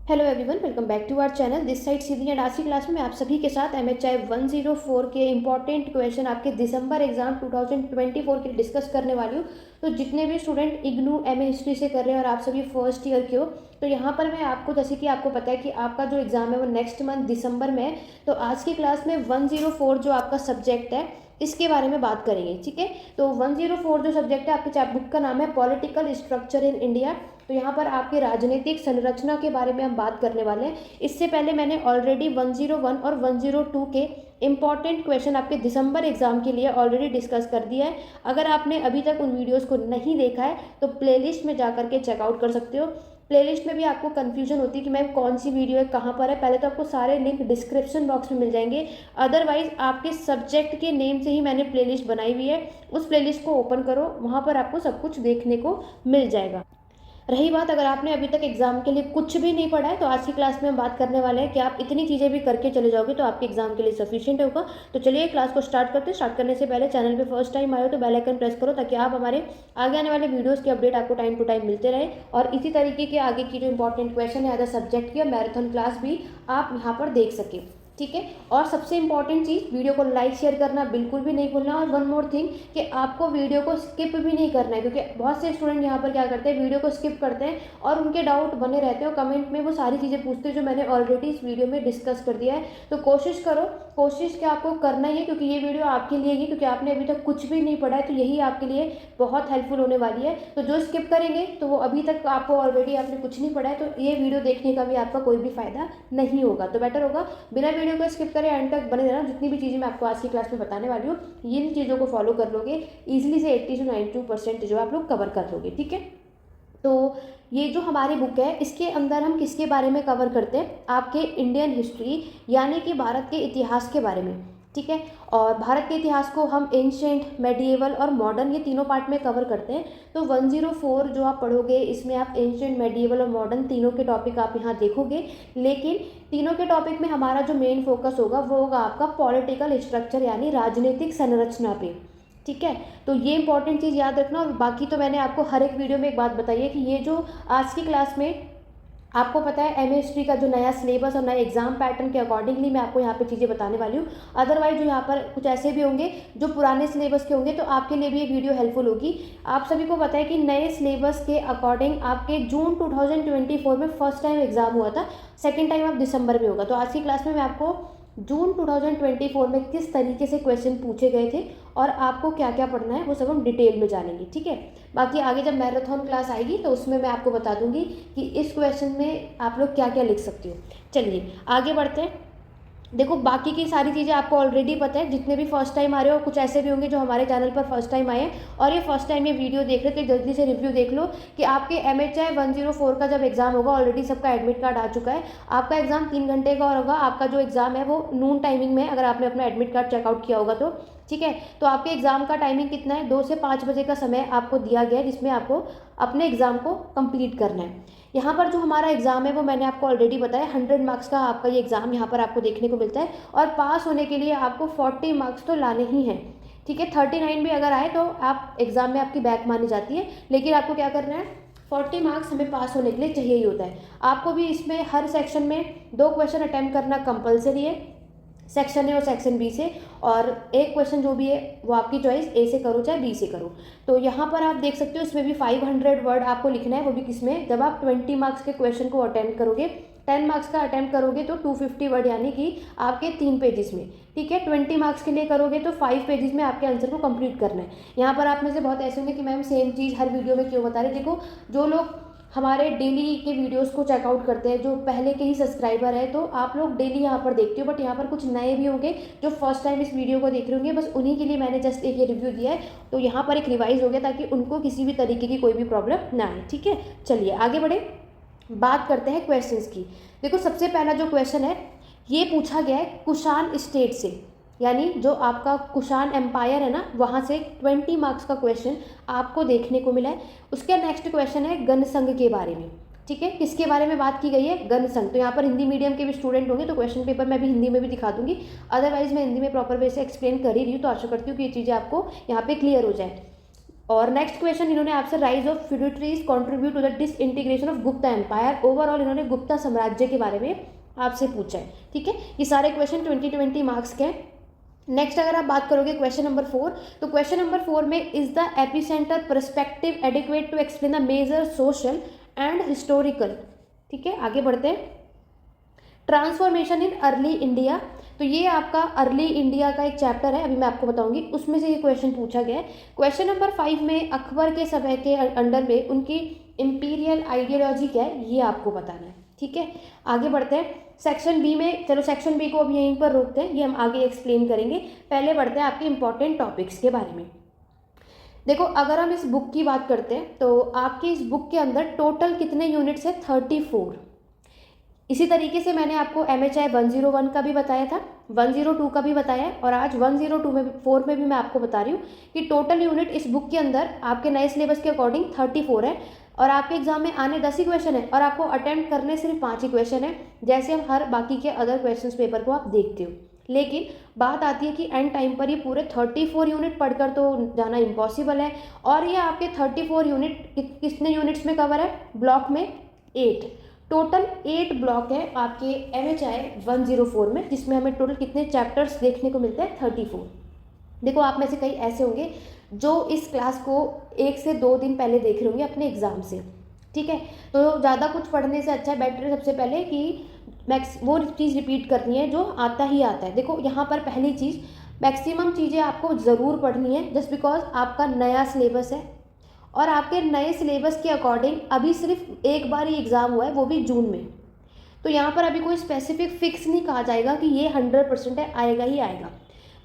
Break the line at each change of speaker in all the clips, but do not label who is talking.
Hello everyone, welcome back to our channel. This side Sidhi and आज की class में मैं आप सभी के साथ MHI 104 के इंपॉर्टेंट क्वेश्चन आपके दिसंबर एग्जाम 2024 के लिए डिस्कस करने वाली हूँ। तो जितने भी स्टूडेंट इग्नू MA हिस्ट्री से कर रहे हैं और आप सभी फर्स्ट ईयर के हो, तो यहाँ पर मैं आपको, जैसे कि आपको पता है कि आपका जो एग्ज़ाम है वो नेक्स्ट मंथ दिसंबर में है, तो आज की क्लास में 104 जो आपका सब्जेक्ट है इसके बारे में बात करेंगे। ठीक है, तो 104 जो सब्जेक्ट है आपके चैप्टर बुक का नाम है पॉलिटिकल स्ट्रक्चर इन इंडिया। तो यहाँ पर आपके राजनीतिक संरचना के बारे में हम बात करने वाले हैं। इससे पहले मैंने ऑलरेडी 101 और 102 के इंपॉर्टेंट क्वेश्चन आपके दिसंबर एग्जाम के लिए ऑलरेडी डिस्कस कर दिया है। अगर आपने अभी तक उन वीडियोस को नहीं देखा है तो प्लेलिस्ट में जा करके चेकआउट कर सकते हो। प्लेलिस्ट में भी आपको कन्फ्यूजन होती है कि मैम कौन सी वीडियो है, कहाँ पर है, पहले तो आपको सारे लिंक डिस्क्रिप्शन बॉक्स में मिल जाएंगे। अदरवाइज आपके सब्जेक्ट के नेम से ही मैंने प्लेलिस्ट बनाई हुई है, उस प्लेलिस्ट को ओपन करो, वहाँ पर आपको सब कुछ देखने को मिल जाएगा। रही बात, अगर आपने अभी तक एग्जाम के लिए कुछ भी नहीं पढ़ा है तो आज की क्लास में हम बात करने वाले हैं कि आप इतनी चीज़ें भी करके चले जाओगे तो आपके एग्जाम के लिए सफिशिएंट होगा। तो चलिए क्लास को स्टार्ट करते हैं। स्टार्ट करने से पहले चैनल पे फर्स्ट टाइम आए हो तो बेल आइकन प्रेस करो ताकि आप हमारे आगे आने वाले वीडियोस के अपडेट आपको टाइम टू टाइम मिलते रहे, और इसी तरीके के आगे की जो इंपॉर्टेंट क्वेश्चन है अदर सब्जेक्ट की मैराथन क्लास भी आप यहाँ पर देख सकें। ठीक है, और सबसे इंपॉर्टेंट चीज़, वीडियो को लाइक शेयर करना बिल्कुल भी नहीं भूलना। और वन मोर थिंग कि आपको वीडियो को स्किप भी नहीं करना है, क्योंकि बहुत से स्टूडेंट यहाँ पर क्या करते हैं, वीडियो को स्किप करते हैं और उनके डाउट बने रहते हैं और कमेंट में वो सारी चीज़ें पूछते हैं जो मैंने ऑलरेडी इस वीडियो में डिस्कस कर दिया है। तो कोशिश करो, कोशिश क्या आपको करना ही है, क्योंकि ये वीडियो आपके लिए ही, क्योंकि आपने अभी तक कुछ भी नहीं पढ़ा है, तो यही आपके लिए बहुत हेल्पफुल होने वाली है। तो जो स्किप करेंगे तो वो अभी तक आपको ऑलरेडी आपने कुछ नहीं पढ़ा है, तो ये वीडियो देखने का भी आपका कोई भी फायदा नहीं होगा। तो बेटर होगा बिना वीडियो को स्किप करें एंड तक बने रहना। जितनी भी चीज़ें मैं आपको आज की क्लास में बताने वाली हूँ, इन चीज़ों को फॉलो कर लोगे ईजिली से 80 से 92% जो आप लोग कवर कर लोगे। ठीक है, तो ये जो हमारी बुक है इसके अंदर हम किसके बारे में कवर करते हैं, आपके इंडियन हिस्ट्री यानी कि भारत के इतिहास के बारे में। ठीक है, और भारत के इतिहास को हम एंशिएंट, मेडिएवल और मॉडर्न, ये तीनों पार्ट में कवर करते हैं। तो 104 जो आप पढ़ोगे इसमें आप एंशिएंट, मेडिएवल और मॉडर्न तीनों के टॉपिक आप यहाँ देखोगे, लेकिन तीनों के टॉपिक में हमारा जो मेन फोकस होगा वो होगा आपका पॉलिटिकल स्ट्रक्चर यानी राजनीतिक संरचना पे। ठीक है, तो ये इंपॉर्टेंट चीज़ याद रखना। और बाकी तो मैंने आपको हर एक वीडियो में एक बात बताई है कि ये जो आज की क्लास में आपको पता है MA हिस्ट्री का जो नया सिलेबस और नए एग्जाम पैटर्न के अकॉर्डिंगली मैं आपको यहाँ पे चीज़ें बताने वाली हूँ। अदरवाइज जो यहाँ पर कुछ ऐसे भी होंगे जो पुराने सिलेबस के होंगे तो आपके लिए भी ये वीडियो हेल्पफुल होगी। आप सभी को पता है कि नए सिलेबस के अकॉर्डिंग आपके जून 2024 में फर्स्ट टाइम एग्जाम हुआ था, सेकेंड टाइम अब दिसंबर में होगा। तो आज की क्लास में मैं आपको जून 2024 में किस तरीके से क्वेश्चन पूछे गए थे और आपको क्या क्या पढ़ना है वो सब हम डिटेल में जानेंगे। ठीक है, बाकी आगे जब मैराथन क्लास आएगी तो उसमें मैं आपको बता दूंगी कि इस क्वेश्चन में आप लोग क्या क्या लिख सकते हो। चलिए आगे बढ़ते हैं। देखो बाकी की सारी चीज़ें आपको ऑलरेडी पता है, जितने भी फर्स्ट टाइम आ रहे हो, कुछ ऐसे भी होंगे जो हमारे चैनल पर फर्स्ट टाइम आए हैं और ये फर्स्ट टाइम ये वीडियो देख रहे हो, तो जल्दी से रिव्यू देख लो कि आपके MHI 104 का जब एग्जाम होगा, ऑलरेडी सबका एडमिट कार्ड आ चुका है। आपका एग्जाम 3 घंटे का होगा। आपका जो एग्जाम है वो नून टाइमिंग में है, अगर आपने अपना एडमिट कार्ड चेकआउट किया होगा तो। ठीक है, तो आपके एग्जाम का टाइमिंग कितना है, 2 से 5 बजे का समय आपको दिया गया है जिसमें आपको अपने एग्जाम को कंप्लीट करना है। यहाँ पर जो हमारा एग्जाम है वो मैंने आपको ऑलरेडी बताया, 100 मार्क्स का आपका ये एग्जाम यहाँ पर आपको देखने को मिलता है, और पास होने के लिए आपको 40 मार्क्स तो लाने ही हैं। ठीक है, 39 भी अगर आए तो आप एग्जाम में आपकी बैक मानी जाती है, लेकिन आपको क्या करना है, 40 मार्क्स हमें पास होने के लिए चाहिए ही होता है। आपको भी इसमें हर सेक्शन में 2 क्वेश्चन अटैम्प्ट करना कंपलसरी है, सेक्शन ए और सेक्शन बी से, और एक क्वेश्चन जो भी है वो आपकी चॉइस, ए से करो चाहे बी से करो। तो यहाँ पर आप देख सकते हो इसमें भी 500 वर्ड आपको लिखना है, वो भी किसमें, जब आप 20 मार्क्स के क्वेश्चन को अटेम्प्ट करोगे। 10 मार्क्स का अटेम्प्ट करोगे तो 250 वर्ड यानी कि आपके 3 पेजेस में। ठीक है, 20 मार्क्स के लिए करोगे तो 5 पेजेस में आपके आंसर को कंप्लीट करना है। यहाँ पर आप में से बहुत ऐसे होंगे कि मैम सेम चीज़ हर वीडियो में क्यों बता रहे। देखो, जो लोग हमारे डेली के वीडियोस को चेकआउट करते हैं, जो पहले के ही सब्सक्राइबर है, तो आप लोग डेली यहाँ पर देखते हो, बट यहाँ पर कुछ नए भी होंगे जो फर्स्ट टाइम इस वीडियो को देख रहे होंगे, बस उन्हीं के लिए मैंने जस्ट एक ये रिव्यू दिया है। तो यहाँ पर एक रिवाइज हो गया ताकि उनको किसी भी तरीके की कोई भी प्रॉब्लम ना आए। ठीक है, चलिए आगे बढ़े, बात करते हैं क्वेश्चंस की। देखो सबसे पहला जो क्वेश्चन है ये पूछा गया है कुषाण स्टेट से, यानी जो आपका कुषाण एम्पायर है ना, वहाँ से 20 मार्क्स का क्वेश्चन आपको देखने को मिला है। उसके नेक्स्ट क्वेश्चन है गणसंघ के बारे में। ठीक है, किसके बारे में बात की गई है, गणसंघ। तो यहाँ पर हिंदी मीडियम के भी स्टूडेंट होंगे तो क्वेश्चन पेपर मैं भी हिंदी में भी दिखा दूंगी, अदरवाइज मैं हिंदी में प्रॉपर वे से एक्सप्लेन कर ही रही हूँ। तो आशा करती हूँ कि ये चीज़ें आपको यहाँ पे क्लियर हो जाए। और नेक्स्ट क्वेश्चन इन्होंने आपसे rise of feudatories contribute to the disintegration of Gupta empire, overall इन्होंने गुप्ता साम्राज्य के बारे में आपसे पूछा है। ठीक है, ये सारे क्वेश्चन 20 मार्क्स के हैं। नेक्स्ट अगर आप बात करोगे क्वेश्चन नंबर 4, तो क्वेश्चन नंबर 4 में is the epicenter perspective adequate to explain the major social and historical. ठीक है, आगे बढ़ते हैं। ट्रांसफॉर्मेशन इन अर्ली इंडिया, तो ये आपका अर्ली इंडिया का एक चैप्टर है, अभी मैं आपको बताऊंगी, उसमें से ये क्वेश्चन पूछा गया है। क्वेश्चन नंबर 5 में अकबर के समय के अंडर में उनकी इंपीरियल आइडियोलॉजी क्या है, ये आपको बताना है। ठीक है, आगे बढ़ते हैं सेक्शन बी में। चलो सेक्शन बी को अब यहीं पर रोकते हैं, ये हम आगे एक्सप्लेन करेंगे। पहले बढ़ते हैं आपके इंपॉर्टेंट टॉपिक्स के बारे में। देखो अगर हम इस बुक की बात करते हैं तो आपकी इस बुक के अंदर टोटल कितने यूनिट्स है, 34। इसी तरीके से मैंने आपको MHI 101 का भी बताया था, 102 का भी बताया है, और आज 104 में भी मैं आपको बता रही हूँ कि टोटल यूनिट इस बुक के अंदर आपके नए सिलेबस के अकॉर्डिंग 34 है, और आपके एग्जाम में आने 10 ही क्वेश्चन है, और आपको अटेम्प्ट करने सिर्फ 5 ही क्वेश्चन है, जैसे हम हर बाकी के अदर क्वेश्चन पेपर को आप देखते हो। लेकिन बात आती है कि एंड टाइम पर ये पूरे 34 यूनिट पढ़कर तो जाना इम्पॉसिबल है, और ये आपके 34 यूनिट कितने यूनिट्स में कवर है, ब्लॉक में 8, टोटल 8 ब्लॉक है आपके MHI 104 में, जिसमें हमें टोटल कितने चैप्टर्स देखने को मिलते हैं, 34। देखो आप में से कई ऐसे होंगे जो इस क्लास को 1 से 2 दिन पहले देख रहे होंगे अपने एग्ज़ाम से। ठीक है, तो ज़्यादा कुछ पढ़ने से अच्छा बेटर है सबसे पहले कि वो चीज़ रिपीट करनी है जो आता ही आता है। देखो यहाँ पर पहली चीज़, मैक्सिमम चीज़ें आपको ज़रूर पढ़नी है, जस्ट बिकॉज आपका नया सिलेबस है, और आपके नए सिलेबस के अकॉर्डिंग अभी सिर्फ एक बार ही एग्ज़ाम हुआ है, वो भी जून में। तो यहाँ पर अभी कोई स्पेसिफिक फिक्स नहीं कहा जाएगा कि ये 100% है, आएगा ही आएगा।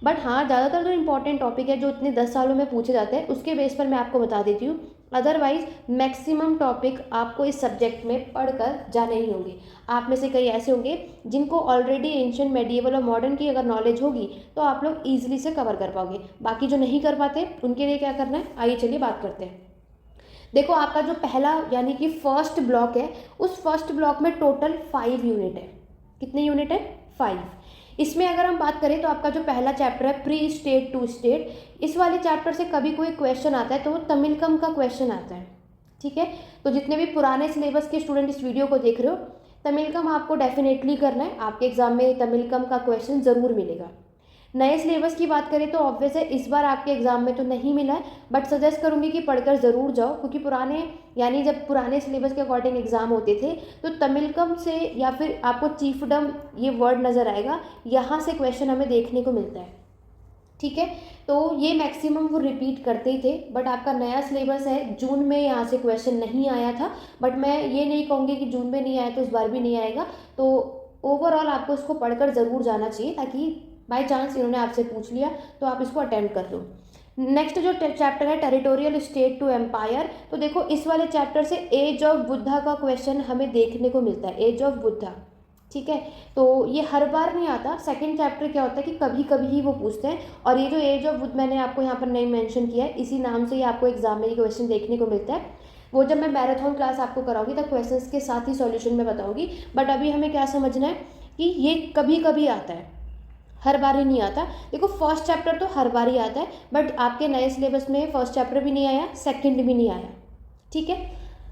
बट हाँ, ज़्यादातर जो इंपॉर्टेंट टॉपिक है जो इतने 10 सालों में पूछे जाते हैं उसके बेस पर मैं आपको बता देती हूँ। अदरवाइज मैक्सिमम टॉपिक आपको इस सब्जेक्ट में पढ़कर जाने ही होंगे। आप में से कई ऐसे होंगे जिनको ऑलरेडी एंशिएंट, मेडिएवल और मॉडर्न की अगर नॉलेज होगी तो आप लोग ईजिली से कवर कर पाओगे। बाकी जो नहीं कर पाते उनके लिए क्या करना है, आइए चलिए बात करते हैं। देखो आपका जो पहला यानी कि फर्स्ट ब्लॉक है, उस फर्स्ट ब्लॉक में टोटल 5 यूनिट है। कितने यूनिट है, 5। इसमें अगर हम बात करें तो आपका जो पहला चैप्टर है प्री स्टेट टू स्टेट, इस वाले चैप्टर से कभी कोई क्वेश्चन आता है तो वो तमिलकम का क्वेश्चन आता है। ठीक है, तो जितने भी पुराने सिलेबस के स्टूडेंट इस वीडियो को देख रहे हो, तमिलकम आपको डेफिनेटली करना है, आपके एग्जाम में तमिलकम का क्वेश्चन ज़रूर मिलेगा। नए सिलेबस की बात करें तो ऑब्वियस है इस बार आपके एग्जाम में तो नहीं मिला है, बट सजेस्ट करूंगी कि पढ़कर ज़रूर जाओ, क्योंकि पुराने यानी जब पुराने सिलेबस के अकॉर्डिंग एग्जाम होते थे तो तमिलकम से या फिर आपको चीफडम ये वर्ड नज़र आएगा, यहाँ से क्वेश्चन हमें देखने को मिलता है। ठीक है, तो ये मैक्सिमम वो रिपीट करते ही थे, बट आपका नया सिलेबस है, जून में यहाँ से क्वेश्चन नहीं आया था, बट मैं ये नहीं कहूँगी कि जून में नहीं आया तो इस बार भी नहीं आएगा। तो ओवरऑल आपको इसको पढ़कर ज़रूर जाना चाहिए, ताकि बाय चांस इन्होंने आपसे पूछ लिया तो आप इसको अटेम्प्ट कर लो। नेक्स्ट जो चैप्टर है टेरिटोरियल स्टेट टू एम्पायर, तो देखो इस वाले चैप्टर से एज ऑफ बुद्धा का क्वेश्चन हमें देखने को मिलता है, एज ऑफ बुद्धा। ठीक है, तो ये हर बार नहीं आता। सेकंड चैप्टर क्या होता है कि कभी कभी ही वो पूछते हैं, और ये जो एज ऑफ बुद्ध मैंने आपको यहाँ पर नहीं मेंशन किया है, इसी नाम से ही आपको एग्जाम में ये क्वेश्चन देखने को मिलता है। वो जब मैं मैराथन क्लास आपको कराऊंगी तब क्वेश्चंस के साथ ही सॉल्यूशन में बताऊंगी, बट अभी हमें क्या समझना है कि ये कभी कभी आता है, हर बार ही नहीं आता। देखो फर्स्ट चैप्टर तो हर बार ही आता है, बट आपके नए सिलेबस में फर्स्ट चैप्टर भी नहीं आया, सेकंड भी नहीं आया। ठीक है,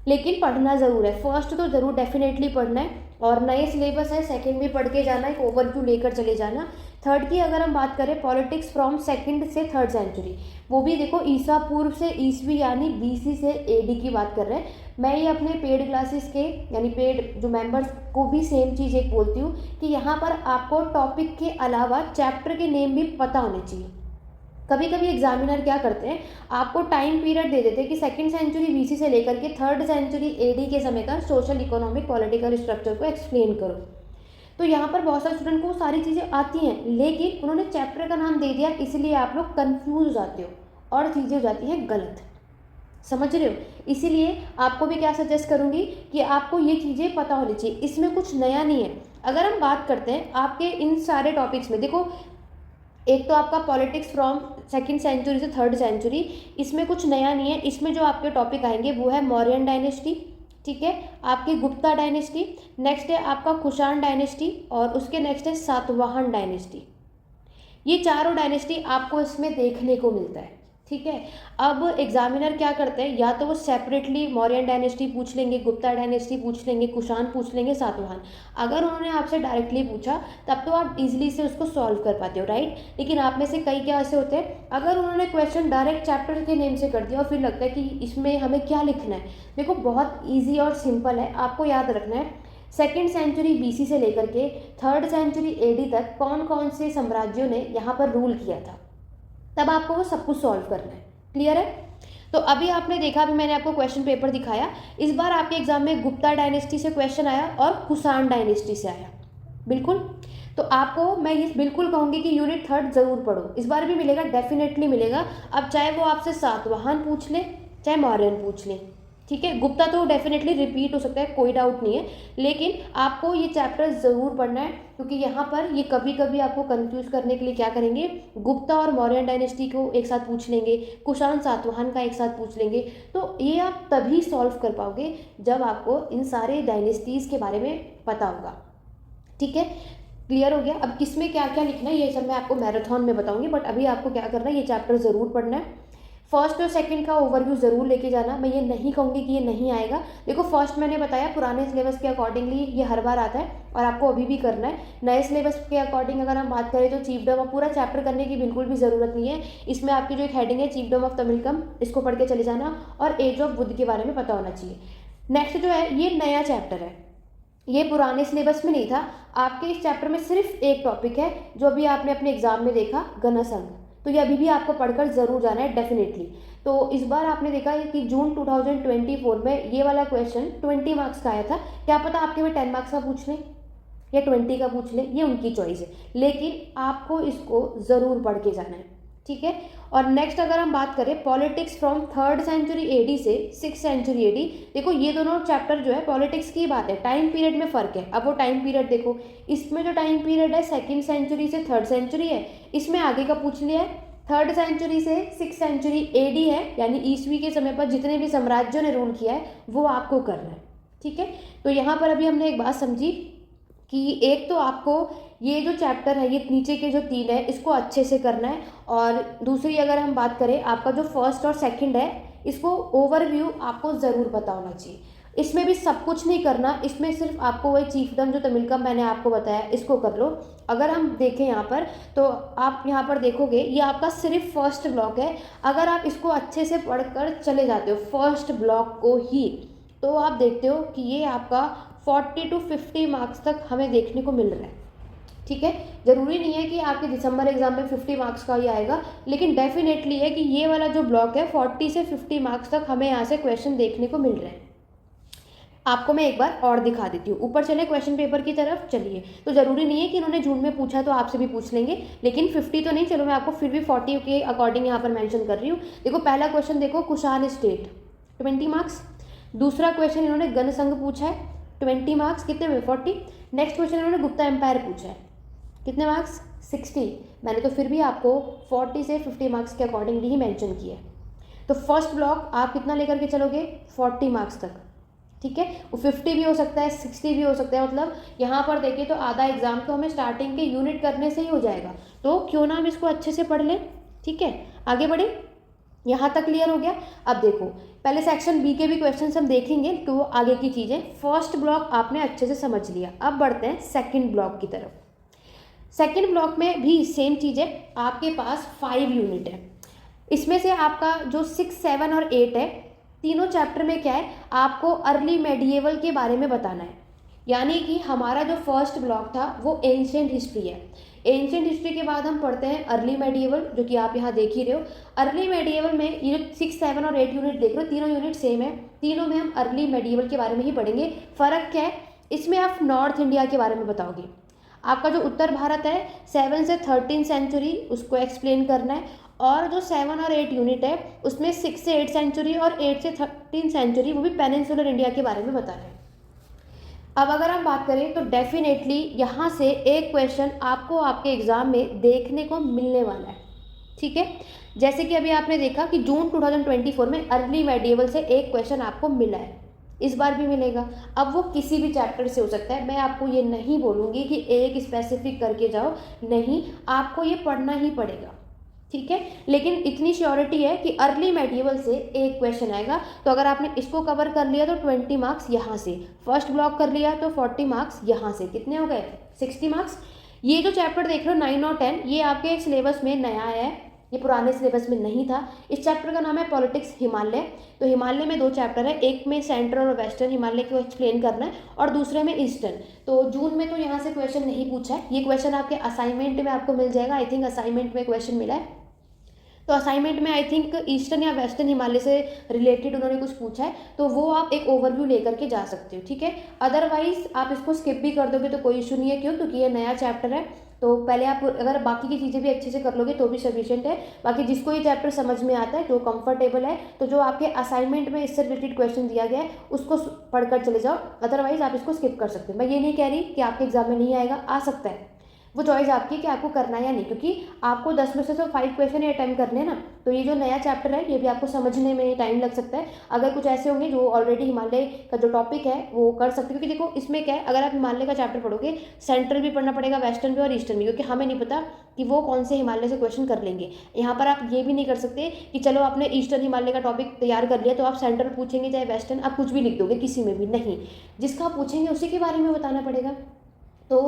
लेकिन पढ़ना ज़रूर है, फर्स्ट तो ज़रूर डेफिनेटली पढ़ना है, और नए सिलेबस है, सेकंड भी पढ़ के जाना, एक ओवरव्यू लेकर चले जाना। थर्ड की अगर हम बात करें, पॉलिटिक्स फ्रॉम सेकंड से थर्ड सेंचुरी, वो भी देखो ईसा पूर्व से ईसवी यानी BC से AD की बात कर रहे हैं। मैं ये अपने पेड क्लासेस के यानी पेड जो मेंबर्स को भी सेम चीज़ एक बोलती हूँ कि यहाँ पर आपको टॉपिक के अलावा चैप्टर के नेम भी पता होने चाहिए। कभी कभी एग्जामिनर क्या करते हैं, आपको टाइम पीरियड दे देते हैं कि सेकंड सेंचुरी BC से लेकर के थर्ड सेंचुरी AD के समय का सोशल, इकोनॉमिक, पॉलिटिकल स्ट्रक्चर को एक्सप्लेन करो। तो यहाँ पर बहुत सारे स्टूडेंट को सारी चीज़ें आती हैं, लेकिन उन्होंने चैप्टर का नाम दे दिया, इसलिए आप लोग कंफ्यूज हो जाते हो और चीज़ें हो जाती हैं गलत। समझ रहे हो? इसीलिए आपको भी क्या सजेस्ट करूँगी कि आपको ये चीज़ें पता होनी चाहिए, इसमें कुछ नया नहीं है। अगर हम बात करते हैं आपके इन सारे टॉपिक्स में, देखो एक तो आपका पॉलिटिक्स फ्रॉम सेकंड सेंचुरी से थर्ड सेंचुरी, इसमें कुछ नया नहीं है। इसमें जो आपके टॉपिक आएंगे वो है मौर्यन डायनेस्टी, ठीक है, आपकी गुप्ता डायनेस्टी, नेक्स्ट है आपका कुषाण डायनेस्टी, और उसके नेक्स्ट है सातवाहन डायनेस्टी। ये चारों डायनेस्टी आपको इसमें देखने को मिलता है। ठीक है। अब एग्जामिनर क्या करते हैं, या तो वो सेपरेटली मौर्यन डायनेस्टी पूछ लेंगे, गुप्ता डायनेस्टी पूछ लेंगे, कुषाण पूछ लेंगे, सातवाहन। अगर उन्होंने आपसे डायरेक्टली पूछा तब तो आप इजीली से उसको सॉल्व कर पाते हो, राइट। लेकिन आप में से कई क्या ऐसे होते हैं, अगर उन्होंने क्वेश्चन डायरेक्ट चैप्टर के नेम से कर दिया और फिर लगता है कि इसमें हमें क्या लिखना है। देखो बहुत ईजी और सिंपल है, आपको याद रखना है 2nd सेंचुरी BC से लेकर के 3rd सेंचुरी AD तक कौन कौन से साम्राज्यों ने यहाँ पर रूल किया था, तब आपको वो सब कुछ सॉल्व करना है। क्लियर है। तो अभी आपने देखा, अभी मैंने आपको क्वेश्चन पेपर दिखाया, इस बार आपके एग्जाम में गुप्ता डायनेस्टी से क्वेश्चन आया और कुषाण डायनेस्टी से आया, बिल्कुल। तो आपको मैं ये बिल्कुल कहूँगी कि यूनिट 3rd जरूर पढ़ो, इस बार भी मिलेगा, डेफिनेटली मिलेगा। अब चाहे वो आपसे सातवाहन पूछ ले चाहे मौर्यन पूछ ले, ठीक है। गुप्ता तो डेफिनेटली रिपीट हो सकता है, कोई डाउट नहीं है, लेकिन आपको ये चैप्टर ज़रूर पढ़ना है, क्योंकि यहाँ पर ये कभी कभी आपको कंफ्यूज करने के लिए क्या करेंगे, गुप्ता और मौर्यन डायनेस्टी को एक साथ पूछ लेंगे, कुषाण सातवाहन का एक साथ पूछ लेंगे। तो ये आप तभी सॉल्व कर पाओगे जब आपको इन सारे डायनेस्टीज़ के बारे में पता होगा, ठीक है। क्लियर हो गया। अब किसमें क्या क्या लिखना है ये सब मैं आपको मैराथन में बताऊंगी, बट अभी आपको क्या करना है, ये चैप्टर ज़रूर पढ़ना है। फर्स्ट और सेकंड का ओवरव्यू ज़रूर लेके जाना, मैं ये नहीं कहूँगी कि ये नहीं आएगा। देखो फर्स्ट मैंने बताया पुराने सिलेबस के अकॉर्डिंगली ये हर बार आता है और आपको अभी भी करना है। नए सिलेबस के अकॉर्डिंग अगर हम बात करें तो चीफडम ऑफ पूरा चैप्टर करने की बिल्कुल भी ज़रूरत नहीं है। इसमें आपकी जो एक हेडिंग है चीफडम ऑफ तमिलकम, इसको पढ़ के चले जाना और एज ऑफ बुद्ध के बारे में पता होना चाहिए। नेक्स्ट जो है ये नया चैप्टर है, ये पुराने सिलेबस में नहीं था। आपके इस चैप्टर में सिर्फ एक टॉपिक है जो अभी आपने अपने एग्जाम में देखा, गणसंघ, तो ये अभी भी आपको पढ़कर ज़रूर जाना है डेफिनेटली। तो इस बार आपने देखा है कि जून 2024 में ये वाला क्वेश्चन 20 मार्क्स का आया था, क्या पता आपके में 10 मार्क्स का पूछ लें या 20 का पूछ लें, ये उनकी चॉइस है, लेकिन आपको इसको ज़रूर पढ़ के जाना है, ठीक है। और नेक्स्ट अगर हम बात करें politics from 3rd century AD से 6th सेंचुरी AD, देखो ये दोनों चैप्टर जो है पॉलिटिक्स की बात है, टाइम पीरियड में फ़र्क है। अब वो टाइम पीरियड देखो, इसमें जो टाइम पीरियड है 2nd सेंचुरी से 3rd सेंचुरी है, इसमें आगे का पूछ लिया है 3rd सेंचुरी से 6th सेंचुरी AD है, यानी ईस्वी के समय पर जितने भी साम्राज्यों ने रूल किया है वो आपको करना है, ठीक है। तो यहाँ पर अभी हमने एक बात समझी कि एक तो आपको ये जो चैप्टर है, ये नीचे के जो 3 है, इसको अच्छे से करना है। और दूसरी अगर हम बात करें आपका जो फर्स्ट और सेकंड है, इसको ओवरव्यू आपको ज़रूर पता होना चाहिए। इसमें भी सब कुछ नहीं करना, इसमें सिर्फ आपको वही चीफडम जो तमिलकम मैंने आपको बताया इसको कर लो। अगर हम देखें यहाँ पर तो आप यहाँ पर देखोगे ये आपका सिर्फ फर्स्ट ब्लॉक है। अगर आप इसको अच्छे से पढ़कर चले जाते हो फर्स्ट ब्लॉक को ही, तो आप देखते हो कि ये आपका 40 to 50 मार्क्स तक हमें देखने को मिल रहा है, ठीक है। ज़रूरी नहीं है कि आपके दिसंबर एग्जाम में 50 मार्क्स का ही आएगा, लेकिन डेफिनेटली है कि ये वाला जो ब्लॉक है 40 से 50 मार्क्स तक हमें यहाँ से क्वेश्चन देखने को मिल रहे हैं। आपको मैं एक बार और दिखा देती हूँ, ऊपर चले क्वेश्चन पेपर की तरफ चलिए। तो ज़रूरी नहीं है कि इन्होंने जून में पूछा तो आपसे भी पूछ लेंगे, लेकिन 50 तो नहीं, चलो मैं आपको फिर भी 40 के अकॉर्डिंग यहाँ पर मेंशन कर रही हूँ। देखो पहला क्वेश्चन देखो, कुषाण स्टेट 20 मार्क्स। दूसरा क्वेश्चन इन्होंने गणसंघ पूछा है 20 मार्क्स, कितने में 40। नेक्स्ट क्वेश्चन इन्होंने गुप्ता एम्पायर पूछा है, कितने मार्क्स 60। मैंने तो फिर भी आपको 40 से 50 मार्क्स के अकॉर्डिंगली ही मेंशन किया है। तो फर्स्ट ब्लॉक आप कितना लेकर के चलोगे 40 मार्क्स तक, ठीक है। वो 50 भी हो सकता है, 60 भी हो सकता है, मतलब यहाँ पर देखिए तो आधा एग्जाम तो हमें स्टार्टिंग के यूनिट करने से ही हो जाएगा। तो क्यों ना हम इसको अच्छे से पढ़ लें, ठीक है। आगे बढ़े, यहाँ तक क्लियर हो गया। अब देखो पहले सेक्शन बी के भी क्वेश्चन हम देखेंगे तो वो आगे की चीज़ें। फर्स्ट ब्लॉक आपने अच्छे से समझ लिया, अब बढ़ते हैं सेकंड ब्लॉक की तरफ। सेकंड ब्लॉक में भी सेम चीज़ है, आपके पास 5 यूनिट है। इसमें से आपका जो 6, 7 और 8 है, तीनों चैप्टर में क्या है, आपको अर्ली मेडिएवल के बारे में बताना है। यानी कि हमारा जो फर्स्ट ब्लॉक था वो एंशिएंट हिस्ट्री है। एंशिएंट हिस्ट्री के बाद हम पढ़ते हैं अर्ली मेडिएवल, जो कि आप यहाँ देख ही रहे हो। अर्ली मेडिएवल में ये जो 6, 7 और 8 यूनिट देख रहे हो, तीनों यूनिट सेम है, तीनों में हम अर्ली मेडिएवल के बारे में ही पढ़ेंगे। फ़र्क क्या है, इसमें आप नॉर्थ इंडिया के बारे में बताओगे। आपका जो उत्तर भारत है 7 से 13 सेंचुरी उसको एक्सप्लेन करना है, और जो 7 और 8 यूनिट है उसमें 6 से 8 सेंचुरी और 8 से 13 सेंचुरी वो भी पेनिनसुलर इंडिया के बारे में बताना है। अब अगर हम बात करें तो डेफिनेटली यहाँ से एक क्वेश्चन आपको आपके एग्ज़ाम में देखने को मिलने वाला है, ठीक है। जैसे कि अभी आपने देखा कि जून 2024 में अर्ली मेडिएवल से एक क्वेश्चन आपको मिला है, इस बार भी मिलेगा। अब वो किसी भी चैप्टर से हो सकता है, मैं आपको ये नहीं बोलूँगी कि एक स्पेसिफिक करके जाओ, नहीं, आपको ये पढ़ना ही पड़ेगा, ठीक है। लेकिन इतनी श्योरिटी है कि अर्ली मेडिएवल से एक क्वेश्चन आएगा, तो अगर आपने इसको कवर कर लिया तो 20 मार्क्स यहाँ से, फर्स्ट ब्लॉक कर लिया तो 40 मार्क्स यहाँ से, कितने हो गए 60 मार्क्स। ये जो चैप्टर देख रहे हो 9 और 10, ये आपके सिलेबस में नया है, ये पुराने सिलेबस में नहीं था। इस चैप्टर का नाम है पॉलिटिक्स हिमालय। तो हिमालय में 2 चैप्टर है, एक में सेंट्रल और वेस्टर्न हिमालय को एक्सप्लेन करना है और दूसरे में ईस्टर्न। तो जून में तो यहाँ से क्वेश्चन नहीं पूछा है, ये क्वेश्चन आपके असाइनमेंट में आपको मिल जाएगा। आई थिंक असाइनमेंट में क्वेश्चन मिला है, तो असाइनमेंट में आई थिंक ईस्टर्न या वेस्टर्न हिमालय से रिलेटेड उन्होंने कुछ पूछा है, तो वो आप एक ओवरव्यू लेकर के जा सकते हो, ठीक है। अदरवाइज आप इसको स्किप भी कर दोगे तो कोई इशू नहीं है, क्यों, क्योंकि ये नया चैप्टर है। तो पहले आप अगर बाकी की चीज़ें भी अच्छे से कर लोगे तो भी सफिशिएंट है। बाकी जिसको ये चैप्टर समझ में आता है, जो कंफर्टेबल है, तो जो आपके असाइनमेंट में इससे रिलेटेड क्वेश्चन दिया गया है उसको पढ़कर चले जाओ, अदरवाइज आप इसको स्किप कर सकते हो। मैं ये नहीं कह रही कि आपके एग्जाम में नहीं आएगा, आ सकता है, वो चॉइस आपकी कि आपको करना है या नहीं, क्योंकि आपको 10 में से तो 5 क्वेश्चन ही अटेम्प्ट करने हैं ना। तो ये जो नया चैप्टर है ये भी आपको समझने में टाइम लग सकता है। अगर कुछ ऐसे होंगे जो ऑलरेडी हिमालय का जो टॉपिक है वो कर सकते हो, क्योंकि देखो इसमें क्या है, अगर आप हिमालय का चैप्टर पढ़ोगे, सेंट्रल भी पढ़ना पड़ेगा, वेस्टर्न भी और ईस्टर्न भी, क्योंकि हमें नहीं पता कि वो कौन से हिमालय से क्वेश्चन कर लेंगे। यहाँ पर आप ये भी नहीं कर सकते कि चलो आपने ईस्टर्न हिमालय का टॉपिक तैयार कर लिया तो आप सेंट्रल पूछेंगे चाहे वेस्टर्न, आप कुछ भी लिख दोगे किसी में भी, नहीं, जिसका आप पूछेंगे उसी के बारे में बताना पड़ेगा। तो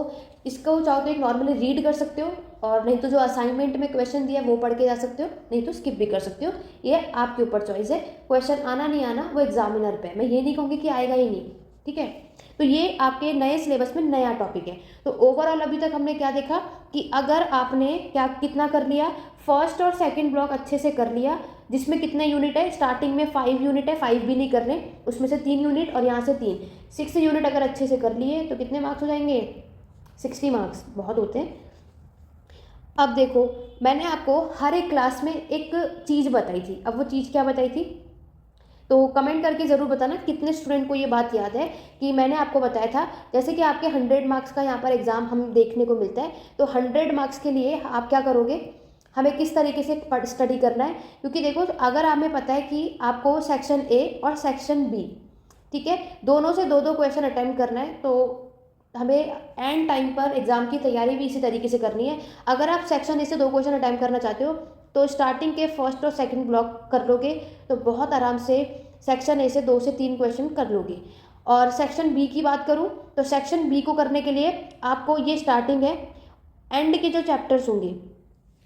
इसको चाहो तो एक नॉर्मली रीड कर सकते हो, और नहीं तो जो असाइनमेंट में क्वेश्चन दिया है वो पढ़ के जा सकते हो, नहीं तो स्किप भी कर सकते हो, ये आपके ऊपर चॉइस है। क्वेश्चन आना नहीं आना वो एग्जामिनर पे है, मैं ये नहीं कहूँगी कि आएगा ही नहीं, ठीक है। तो ये आपके नए सिलेबस में नया टॉपिक है। तो ओवरऑल अभी तक हमने क्या देखा कि अगर आपने क्या कितना कर लिया, फर्स्ट और सेकंड ब्लॉक अच्छे से कर लिया, जिसमें कितने यूनिट है, स्टार्टिंग में 5 यूनिट है, 5 भी नहीं कर रहे, उसमें से 3 यूनिट और यहाँ से 3, 6 यूनिट अगर अच्छे से कर लिए तो कितने मार्क्स हो जाएंगे, 60 मार्क्स, बहुत होते हैं। अब देखो मैंने आपको हर एक क्लास में एक चीज़ बताई थी, अब वो चीज़ क्या बताई थी, तो कमेंट करके ज़रूर बताना कितने स्टूडेंट को ये बात याद है कि मैंने आपको बताया था। जैसे कि आपके 100 मार्क्स का यहाँ पर एग्ज़ाम हम देखने को मिलता है, तो 100 मार्क्स के लिए आप क्या करोगे, हमें किस तरीके से स्टडी करना है, क्योंकि देखो अगर हमें पता है कि आपको सेक्शन ए और सेक्शन बी, ठीक है, दोनों से 2-2 क्वेश्चन अटेम्प्ट करना है, तो हमें एंड टाइम पर एग्जाम की तैयारी भी इसी तरीके से करनी है। अगर आप सेक्शन ए से 2 क्वेश्चन अटेम्प्ट करना चाहते हो तो स्टार्टिंग के फर्स्ट और सेकंड ब्लॉक कर लोगे तो बहुत आराम से सेक्शन ए से 2 से 3 क्वेश्चन कर लोगे। और सेक्शन बी की बात करूँ तो सेक्शन बी को करने के लिए आपको ये स्टार्टिंग है, एंड के जो चैप्टर्स होंगे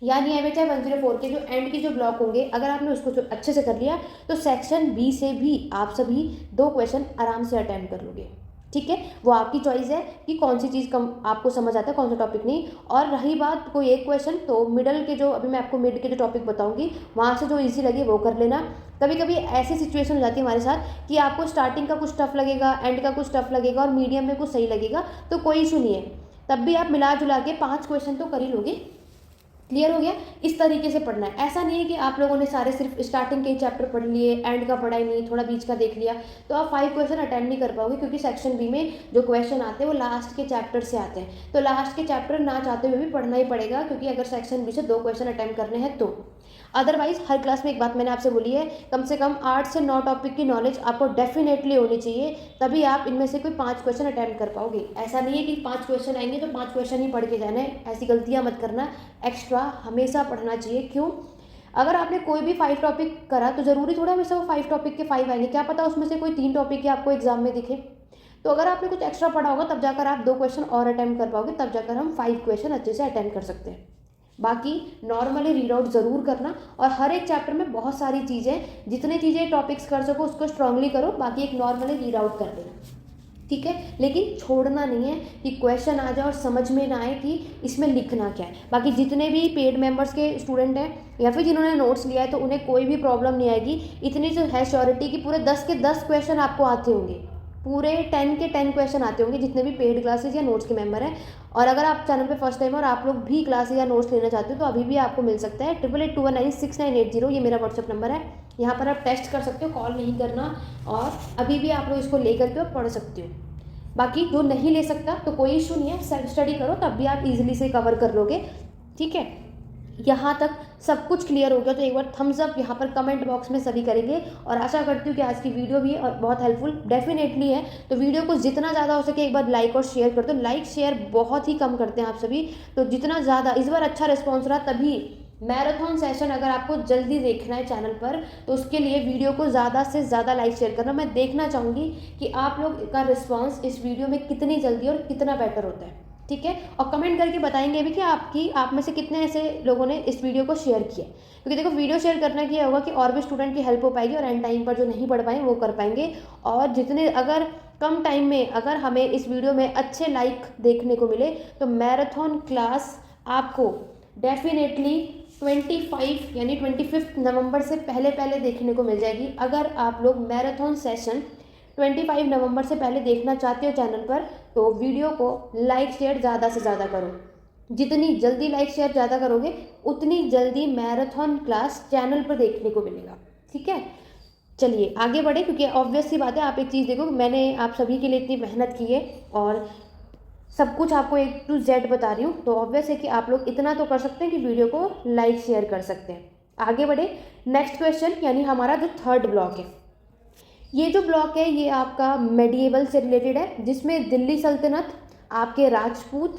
यानी MHI 104 के जो एंड की जो ब्लॉक होंगे, अगर आपने उसको अच्छे से कर लिया तो सेक्शन बी से भी आप सभी 2 क्वेश्चन आराम से अटेम्प्ट कर लोगे, ठीक है। वो आपकी चॉइस है कि कौन सी चीज़ कम आपको समझ आता है, कौन सा टॉपिक नहीं। और रही बात कोई एक क्वेश्चन, तो मिडल के जो अभी मैं आपको मिड के जो टॉपिक बताऊंगी वहाँ से जो इजी लगे वो कर लेना। कभी कभी ऐसी सिचुएशन हो जाती है हमारे साथ कि आपको स्टार्टिंग का कुछ टफ लगेगा, एंड का कुछ टफ लगेगा और मीडियम में कुछ सही लगेगा, तो कोई इशू नहीं है, तब भी आप मिला जुला के 5 क्वेश्चन तो कर ही लोगे। क्लियर हो गया, इस तरीके से पढ़ना है। ऐसा नहीं है कि आप लोगों ने सारे सिर्फ स्टार्टिंग के ही चैप्टर पढ़ लिए, एंड का पढ़ा ही नहीं, थोड़ा बीच का देख लिया, तो आप 5 क्वेश्चन अटेम्प्ट नहीं कर पाओगे, क्योंकि सेक्शन बी में जो क्वेश्चन आते हैं वो लास्ट के चैप्टर से आते हैं। तो लास्ट के चैप्टर ना चाहते हुए भी पढ़ना ही पड़ेगा, क्योंकि अगर सेक्शन बी से 2 क्वेश्चन अटेम्प्ट करने हैं तो। अदरवाइज हर क्लास में एक बात मैंने आपसे बोली है, कम से कम 8 से 9 टॉपिक की नॉलेज आपको डेफिनेटली होनी चाहिए, तभी आप इनमें से कोई 5 क्वेश्चन अटेम्प्ट कर पाओगे। ऐसा नहीं है कि 5 क्वेश्चन आएंगे तो 5 क्वेश्चन ही पढ़ के जाना है, ऐसी गलतियां मत करना। एक्स्ट्रा हमेशा पढ़ना चाहिए। क्यों, अगर आपने कोई भी 5 टॉपिक करा तो ज़रूरी थोड़ा हमेशा वो 5 टॉपिक के 5 आएंगे, क्या पता उसमें से कोई 3 टॉपिक ही आपको एग्जाम में दिखे। तो अगर आपने कुछ एक्स्ट्रा पढ़ा होगा तब जाकर आप 2 क्वेश्चन और अटेम्प्ट कर पाओगे, तब जाकर हम 5 क्वेश्चन अच्छे से अटेम्प्ट कर सकते हैं। बाकी नॉर्मली रीड आउट ज़रूर करना, और हर एक चैप्टर में बहुत सारी चीज़ें, जितनी चीज़ें टॉपिक्स कर सको उसको स्ट्रांगली करो, बाकी एक नॉर्मली रीड आउट कर देना, ठीक है। लेकिन छोड़ना नहीं है कि क्वेश्चन आ जाए और समझ में ना आए कि इसमें लिखना क्या है। बाकी जितने भी पेड मेंबर्स के स्टूडेंट हैं या फिर जिन्होंने नोट्स लिया है तो उन्हें कोई भी प्रॉब्लम नहीं आएगी। इतनी जो है श्योरिटी कि पूरे 10 के 10 क्वेश्चन आपको आते होंगे, पूरे 10 के 10 क्वेश्चन आते होंगे जितने भी पेड क्लासेस या नोट्स के मेंबर हैं। और अगर आप चैनल पे फर्स्ट टाइम और आप लोग भी क्लासेस या नोट्स लेना चाहते हो तो अभी भी आपको मिल सकता है 8881969980, ये मेरा व्हाट्सअप नंबर है। यहाँ पर आप टेस्ट कर सकते हो, कॉल नहीं करना, और अभी भी आप लोग इसको ले करके और पढ़ सकते हो। बाकी जो नहीं ले सकता तो कोई इशू नहीं है, सेल्फ स्टडी करो तब भी आप इजीली से कवर कर लोगे, ठीक है। यहाँ तक सब कुछ क्लियर हो गया तो एक बार थम्स अप यहाँ पर कमेंट बॉक्स में सभी करेंगे, और आशा करती हूँ कि आज की वीडियो भी और बहुत हेल्पफुल डेफिनेटली है। तो वीडियो को जितना ज़्यादा हो सके एक बार लाइक और शेयर कर दो। लाइक शेयर बहुत ही कम करते हैं आप सभी, तो जितना ज़्यादा इस बार अच्छा रिस्पॉन्स रहा तभी मैराथन सेशन अगर आपको जल्दी देखना है चैनल पर तो उसके लिए वीडियो को ज़्यादा से ज़्यादा लाइक शेयर करना। मैं देखना चाहूँगी कि आप लोग का रिस्पांस इस वीडियो में कितनी जल्दी और कितना बेटर होता है, ठीक है। और कमेंट करके बताएंगे भी कि आप में से कितने ऐसे लोगों ने इस वीडियो को शेयर किया, क्योंकि देखो वीडियो शेयर करना क्या होगा कि और भी स्टूडेंट की हेल्प हो पाएगी और एंड टाइम पर जो नहीं पढ़ पाए वो कर पाएंगे। और जितने अगर कम टाइम में अगर हमें इस वीडियो में अच्छे लाइक देखने को मिले तो मैराथन क्लास आपको डेफिनेटली 25 यानी 25 नवंबर से पहले देखने को मिल जाएगी। अगर आप लोग मैराथन सेशन 25 नवंबर से पहले देखना चाहते हो चैनल पर तो वीडियो को लाइक शेयर ज़्यादा से ज़्यादा करो। जितनी जल्दी लाइक शेयर ज़्यादा करोगे उतनी जल्दी मैराथन क्लास चैनल पर देखने को मिलेगा, ठीक है। चलिए आगे बढ़े, क्योंकि ऑब्वियस सी बात है, आप एक चीज़ देखो, मैंने आप सभी के लिए इतनी मेहनत की है और सब कुछ आपको A to Z बता रही हूँ, तो ऑब्वियस है कि आप लोग इतना तो कर सकते हैं कि वीडियो को लाइक शेयर कर सकते हैं। आगे बढ़े, नेक्स्ट क्वेश्चन यानी हमारा जो थर्ड ब्लॉक है। ये जो ब्लॉक है ये आपका मेडिएवल से रिलेटेड है, जिसमें दिल्ली सल्तनत, आपके Rajput,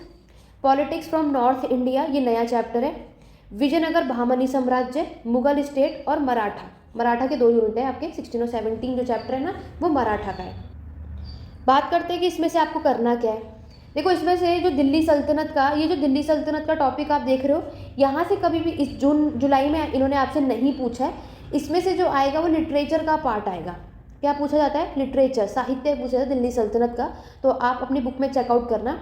politics from north India ये नया चैप्टर है, विजयनगर बहामनी साम्राज्य, मुगल स्टेट और मराठा के 2 यूनिट है आपके। 16 और 17 जो चैप्टर है ना वो मराठा का है। बात करते हैं कि इसमें से आपको करना क्या है। देखो इसमें से जो दिल्ली सल्तनत का टॉपिक आप देख रहे हो, यहाँ से कभी भी इस जुलाई में इन्होंने आपसे नहीं पूछा है। इसमें से जो आएगा वो लिटरेचर का पार्ट आएगा। क्या पूछा जाता है? लिटरेचर, साहित्य पूछा जाता है दिल्ली सल्तनत का। तो आप अपनी बुक में चेकआउट करना,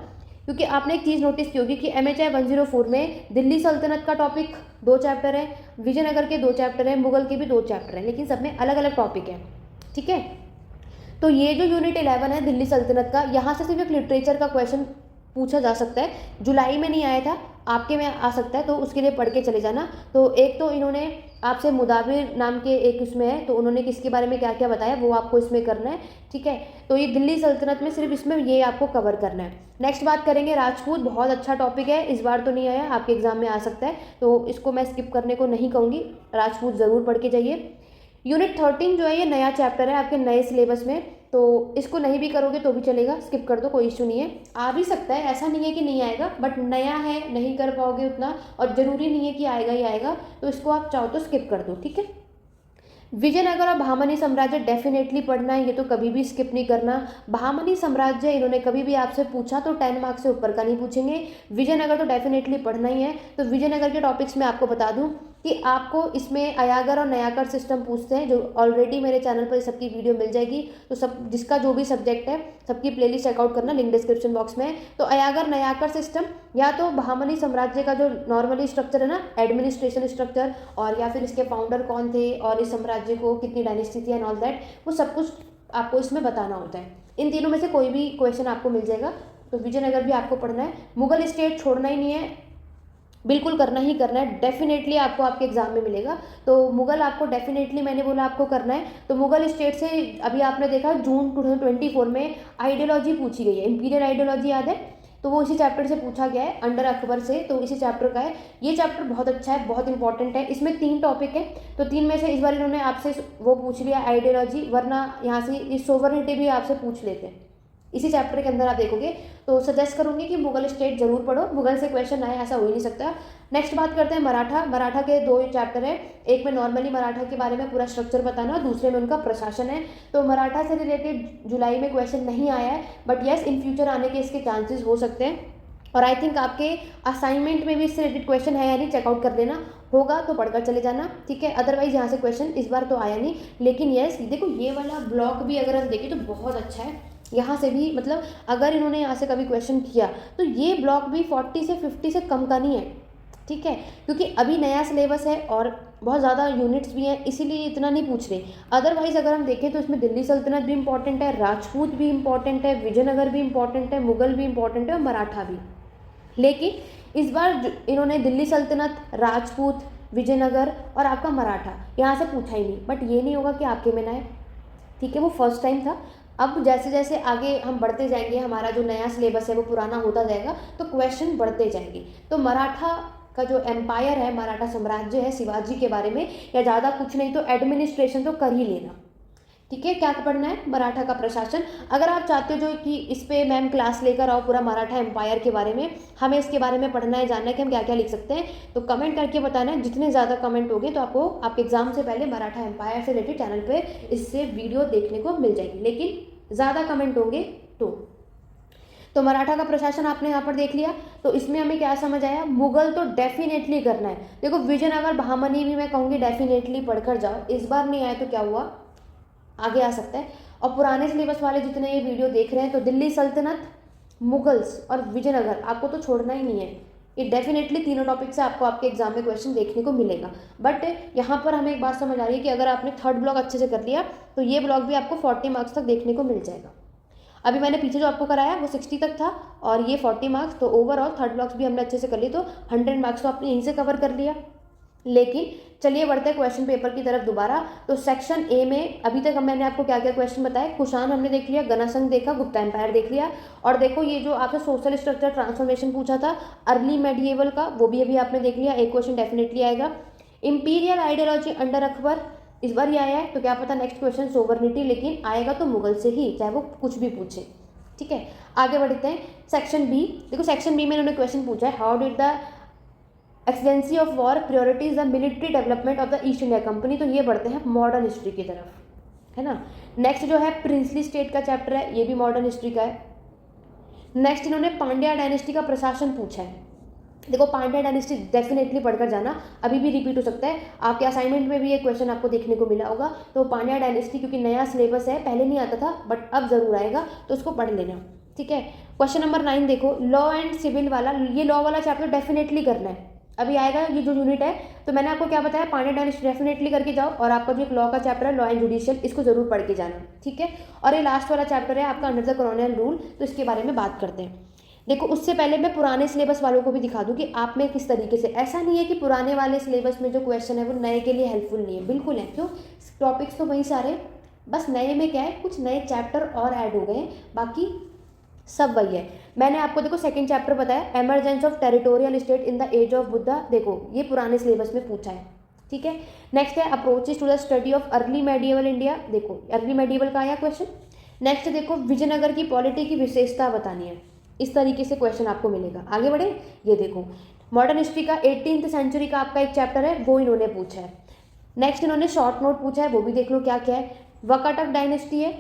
क्योंकि आपने एक चीज़ नोटिस की होगी कि MHI 104 में दिल्ली सल्तनत का टॉपिक 2 चैप्टर है, विजयनगर के 2 चैप्टर हैं, मुगल के भी 2 चैप्टर हैं, लेकिन सब में अलग अलग टॉपिक है, ठीक है। तो ये जो यूनिट 11 है दिल्ली सल्तनत का, यहाँ से सिर्फ एक लिटरेचर का क्वेश्चन पूछा जा सकता है। जुलाई में नहीं आया था, आपके में आ सकता है, तो उसके लिए पढ़ के चले जाना। तो एक तो इन्होंने आपसे मुदाबिर नाम के एक उसमें है, तो उन्होंने किसके बारे में क्या क्या बताया वो आपको इसमें करना है, ठीक है। तो ये दिल्ली सल्तनत में सिर्फ इसमें ये आपको कवर करना है। नेक्स्ट बात करेंगे राजपूत, बहुत अच्छा टॉपिक है, इस बार तो नहीं आया, आपके एग्जाम में आ सकता है, तो इसको मैं स्किप करने को नहीं कहूँगी, राजपूत ज़रूर पढ़ के जाइए। यूनिट 13 जो है ये नया चैप्टर है आपके नए सिलेबस में, तो इसको नहीं भी करोगे तो भी चलेगा, स्किप कर दो, कोई इशू नहीं है। आ भी सकता है, ऐसा नहीं है कि नहीं आएगा, बट नया है, नहीं कर पाओगे उतना, और ज़रूरी नहीं है कि आएगा ही आएगा, तो इसको आप चाहो तो स्किप कर दो, ठीक है। विजयनगर और बहामनी साम्राज्य डेफिनेटली पढ़ना है, ये तो कभी भी स्किप नहीं करना। बहामनी साम्राज्य इन्होंने कभी भी आपसे पूछा तो 10 मार्क्स से ऊपर का नहीं पूछेंगे। विजयनगर तो डेफिनेटली पढ़ना ही है। तो विजयनगर के टॉपिक्स में आपको बता दूं कि आपको इसमें अयागर और नयाकर सिस्टम पूछते हैं, जो ऑलरेडी मेरे चैनल पर सबकी वीडियो मिल जाएगी। तो सब जिसका जो भी सब्जेक्ट है सबकी प्लेलिस्ट चेकआउट करना, लिंक डिस्क्रिप्शन बॉक्स में है। तो अयागर नयाकर सिस्टम या तो बहामनी साम्राज्य का जो नॉर्मली स्ट्रक्चर है ना, एडमिनिस्ट्रेशन स्ट्रक्चर, और या फिर इसके फाउंडर कौन थे और इस साम्राज्य को कितनी डायनेस्टी थी एंड ऑल दैट, वो सब कुछ आपको इसमें बताना होता है। इन तीनों में से कोई भी क्वेश्चन आपको मिल जाएगा। तो विजयनगर भी आपको पढ़ना है। मुगल स्टेट छोड़ना ही नहीं है, बिल्कुल करना ही करना है, डेफिनेटली आपको आपके एग्जाम में मिलेगा। तो मुगल आपको डेफिनेटली मैंने बोला आपको करना है। तो मुगल स्टेट से अभी आपने देखा जून 2024 में आइडियोलॉजी पूछी गई है, इंपीरियल आइडियोलॉजी याद है, तो वो इसी चैप्टर से पूछा गया है, अंडर अकबर से, तो इसी चैप्टर का है। ये चैप्टर बहुत अच्छा है, बहुत इंपॉर्टेंट है। इसमें 3 टॉपिक है, तो 3 में से इस बार इन्होंने आपसे वो पूछ लिया आइडियोलॉजी, वरना यहाँ से इस सोवरेनिटी भी आपसे पूछ लेते हैं इसी चैप्टर के अंदर, आप देखोगे। तो सजेस्ट करूंगी कि मुगल स्टेट जरूर पढ़ो, मुगल से क्वेश्चन आए ऐसा हो ही नहीं सकता। नेक्स्ट बात करते हैं मराठा के 2 चैप्टर है, एक में नॉर्मली मराठा के बारे में पूरा स्ट्रक्चर बताना, दूसरे में उनका प्रशासन है। तो मराठा से रिलेटेड जुलाई में क्वेश्चन नहीं आया है, बट येस इन फ्यूचर आने के इसके चांसेस हो सकते हैं। और आई थिंक आपके असाइनमेंट में भी इससे रिलेटेड क्वेश्चन है या नहीं, चेकआउट कर लेना, होगा तो पढ़कर चले जाना, ठीक है। अदरवाइज यहाँ से क्वेश्चन इस बार तो आया नहीं, लेकिन येस देखो ये वाला ब्लॉक भी अगर हम देखें तो बहुत अच्छा है। यहाँ से भी मतलब अगर इन्होंने यहाँ से कभी क्वेश्चन किया तो ये ब्लॉक भी 40 से 50 से कम का नहीं है, ठीक है, क्योंकि अभी नया सिलेबस है और बहुत ज़्यादा यूनिट्स भी हैं, इसीलिए इतना नहीं पूछ रहे। अदरवाइज अगर हम देखें तो इसमें दिल्ली सल्तनत भी इंपॉर्टेंट है, राजपूत भी इंपॉर्टेंट है, विजयनगर भी इंपॉर्टेंट है, मुगल भी इंपॉर्टेंट है और मराठा भी। लेकिन इस बार इन्होंने दिल्ली सल्तनत, राजपूत, विजयनगर और आपका मराठा यहाँ से पूछा ही नहीं, बट ये नहीं होगा कि आपके में ना है, ठीक है, वो फर्स्ट टाइम था। अब जैसे जैसे आगे हम बढ़ते जाएंगे, हमारा जो नया सिलेबस है वो पुराना होता जाएगा, तो क्वेश्चन बढ़ते जाएंगे। तो मराठा का जो एम्पायर है, मराठा साम्राज्य है, शिवाजी के बारे में, या ज़्यादा कुछ नहीं तो एडमिनिस्ट्रेशन तो कर ही लेना, ठीक है, क्या पढ़ना है? मराठा का प्रशासन। अगर आप चाहते हो जो कि इस पे मैम क्लास लेकर आओ पूरा मराठा एम्पायर के बारे में, हमें इसके बारे में पढ़ना है, जानना है कि हम क्या क्या लिख सकते हैं, तो कमेंट करके बताना है। जितने ज़्यादा कमेंट होंगे तो आपको आपके एग्जाम से पहले मराठा एम्पायर से रिलेटेड चैनल पर इससे वीडियो देखने को मिल जाएगी, लेकिन ज़्यादा कमेंट होंगे तो मराठा का प्रशासन आपने यहाँ पर देख लिया। तो इसमें हमें क्या समझ आया? मुगल तो डेफिनेटली करना है। देखो विजयनगर बहामनी भी मैं कहूँगी डेफिनेटली पढ़कर जाओ, इस बार नहीं आया तो क्या हुआ, आगे आ सकता है। और पुराने सिलेबस वाले जितने ये वीडियो देख रहे हैं तो दिल्ली सल्तनत, मुगल्स और विजयनगर आपको तो छोड़ना ही नहीं है। ये डेफिनेटली तीनों टॉपिक से आपको आपके एग्जाम में क्वेश्चन देखने को मिलेगा। बट यहाँ पर हमें एक बात समझ आ रही है कि अगर आपने थर्ड ब्लॉक अच्छे से कर लिया तो ये ब्लॉक भी आपको 40 मार्क्स तक देखने को मिल जाएगा। अभी मैंने पीछे जो आपको कराया वो 60 तक था और ये 40 मार्क्स, तो ओवरऑल थर्ड ब्लॉक्स भी हमने अच्छे से कर लिए, तो 100 मार्क्स तो आपने यहीं से कवर कर लिया। लेकिन चलिए बढ़ते हैं क्वेश्चन पेपर की तरफ दोबारा। तो सेक्शन ए में अभी तक मैंने आपको क्या क्या क्वेश्चन बताए? कुषाण हमने देख लिया, गणासंघ देखा, गुप्ता एम्पायर देख लिया, और देखो ये जो आपसे सोशल स्ट्रक्चर ट्रांसफॉर्मेशन पूछा था अर्ली मेडिएवल का, वो भी अभी आपने देख लिया, एक क्वेश्चन डेफिनेटली आएगा। इंपीरियल आइडियोलॉजी अंडर अकबर, इस बार ये आया है, तो क्या पता नेक्स्ट क्वेश्चन सोवर्निटी, लेकिन आएगा तो मुगल से ही, चाहे वो कुछ भी पूछे। ठीक है, आगे बढ़ते हैं। सेक्शन बी, देखो सेक्शन बी में इन्होंने क्वेश्चन पूछा है, how did the excellency of war priorities the military development of the east India company. तो ये बढ़ते हैं मॉडर्न हिस्ट्री की तरफ, है ना। नेक्स्ट जो है प्रिंसली स्टेट का चैप्टर है, ये भी मॉडर्न हिस्ट्री का है। नेक्स्ट इन्होंने पांड्या डायनेस्टी का प्रशासन पूछा है। देखो पांड्या डायनेस्टी डेफिनेटली पढ़कर जाना, अभी भी रिपीट हो सकता है, आपके असाइनमेंट में भी ये क्वेश्चन आपको देखने को मिला होगा। तो पांड्या डायनेस्टी क्योंकि नया सिलेबस है, पहले नहीं आता था बट अब जरूर आएगा, तो उसको पढ़ लेना। ठीक है, क्वेश्चन नंबर 9 देखो, लॉ एंड सिविल वाला, ये लॉ वाला चैप्टर डेफिनेटली करना है, अभी आएगा ये जो यूनिट है। तो मैंने आपको क्या बताया, पांड्या डायनेस्टी डेफिनेटली करके जाओ, और आपका जो एक लॉ का चैप्टर है लॉ एंड जुडिशियल, इसको जरूर पढ़ के जाना। ठीक है, और ये लास्ट वाला चैप्टर है आपका अंडर द कॉलोनियल रूल, तो इसके बारे में बात करते हैं। देखो उससे पहले मैं पुराने सिलेबस वालों को भी दिखा दूं कि आप में किस तरीके से, ऐसा नहीं है कि पुराने वाले सिलेबस में जो क्वेश्चन है वो नए के लिए हेल्पफुल नहीं है, बिल्कुल है। क्यों? टॉपिक्स तो वही सारे, बस नए में क्या है, कुछ नए चैप्टर और ऐड हो गए हैं, बाकी सब वही है। मैंने आपको देखो सेकंड चैप्टर बताया, emergence of territorial state in the age of Buddha, देखो ये पुराने सिलेबस में पूछा है। ठीक है, नेक्स्ट है approaches to the study of early medieval India, देखो अर्ली मेडिएवल का आया क्वेश्चन। नेक्स्ट देखो विजयनगर की पॉलिटी की विशेषता बतानी है, इस तरीके से क्वेश्चन आपको मिलेगा। आगे बढ़े, ये देखो मॉडर्न हिस्ट्री का 18th सेंचुरी का आपका एक चैप्टर है, वो इन्होंने पूछा है। नेक्स्ट इन्होंने शॉर्ट नोट पूछा है, वो भी देख लो क्या क्या है। वकाटक डायनेस्टी है,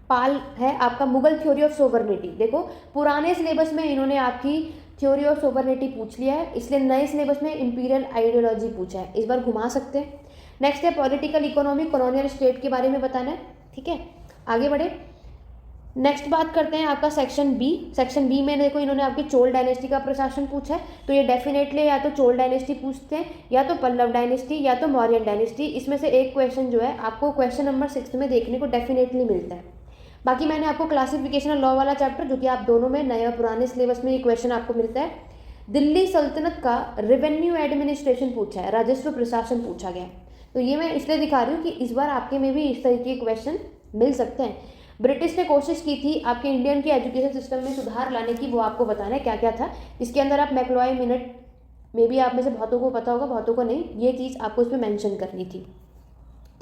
पाल है आपका, मुगल थ्योरी ऑफ सोवर्निटी, देखो पुराने सिलेबस में इन्होंने आपकी थ्योरी ऑफ सोवर्निटी पूछ लिया है, इसलिए नए सिलेबस में इंपीरियल आइडियोलॉजी पूछा है, इस बार घुमा सकते हैं। नेक्स्ट है पॉलिटिकल इकोनॉमी, कॉलोनियल स्टेट के बारे में बताना है। ठीक है, आगे बढ़े। नेक्स्ट बात करते हैं आपका सेक्शन बी। सेक्शन बी में देखो इन्होंने आपकी चोल डायनेस्टी का प्रशासन पूछा है, तो ये डेफिनेटली या तो चोल डायनेस्टी पूछते हैं, या तो पल्लव डायनेस्टी, या तो मौर्यन डायनेस्टी, इसमें से एक क्वेश्चन जो है आपको क्वेश्चन नंबर 6 में देखने को डेफिनेटली मिलता है। बाकी मैंने आपको क्लासिफिकेशन लॉ वाला चैप्टर, जो कि आप दोनों में नए और पुराने सिलेबस में ये क्वेश्चन आपको मिलता है। दिल्ली सल्तनत का रेवेन्यू एडमिनिस्ट्रेशन पूछा है, राजस्व प्रशासन पूछा गया है, तो ये मैं इसलिए दिखा रही हूँ कि इस बार आपके में भी इस तरीके के क्वेश्चन मिल सकते हैं। ब्रिटिश ने कोशिश की थी आपके इंडियन की एजुकेशन सिस्टम में सुधार लाने की, वो आपको बताना है क्या क्या था। इसके अंदर आप मैक्लॉय मिनट में भी आप में से बहुतों को पता होगा, बहुतों को नहीं, ये चीज़ आपको इसमें मेंशन करनी थी।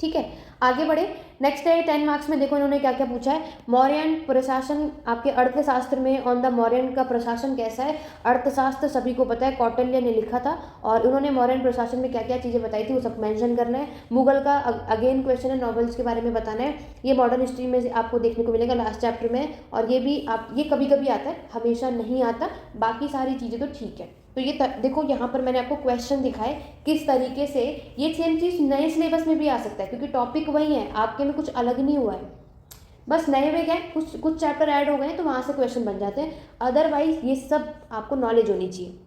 ठीक है, आगे बढ़े। नेक्स्ट है 10 मार्क्स में, देखो इन्होंने क्या क्या पूछा है। मौर्यन प्रशासन आपके अर्थशास्त्र में, ऑन द मौर्यन का प्रशासन कैसा है। अर्थशास्त्र सभी को पता है, कौटिल्य ने लिखा था, और उन्होंने मौर्यन प्रशासन में क्या क्या चीज़ें बताई थी वो सब मेंशन करना है। मुगल का अगेन क्वेश्चन है, नॉवेल्स के बारे में बताना है, ये मॉडर्न हिस्ट्री में आपको देखने को मिलेगा लास्ट चैप्टर में, और ये भी आप, ये कभी कभी आता है, हमेशा नहीं आता, बाकी सारी चीज़ें तो ठीक है। तो ये देखो यहाँ पर मैंने आपको क्वेश्चन दिखाए किस तरीके से, ये सेम चीज़ नए सिलेबस में भी आ सकता है, क्योंकि टॉपिक वही है, आपके में कुछ अलग नहीं हुआ है, बस नए में क्या है, कुछ चैप्टर ऐड हो गए तो वहाँ से क्वेश्चन बन जाते हैं, अदरवाइज ये सब आपको नॉलेज होनी चाहिए।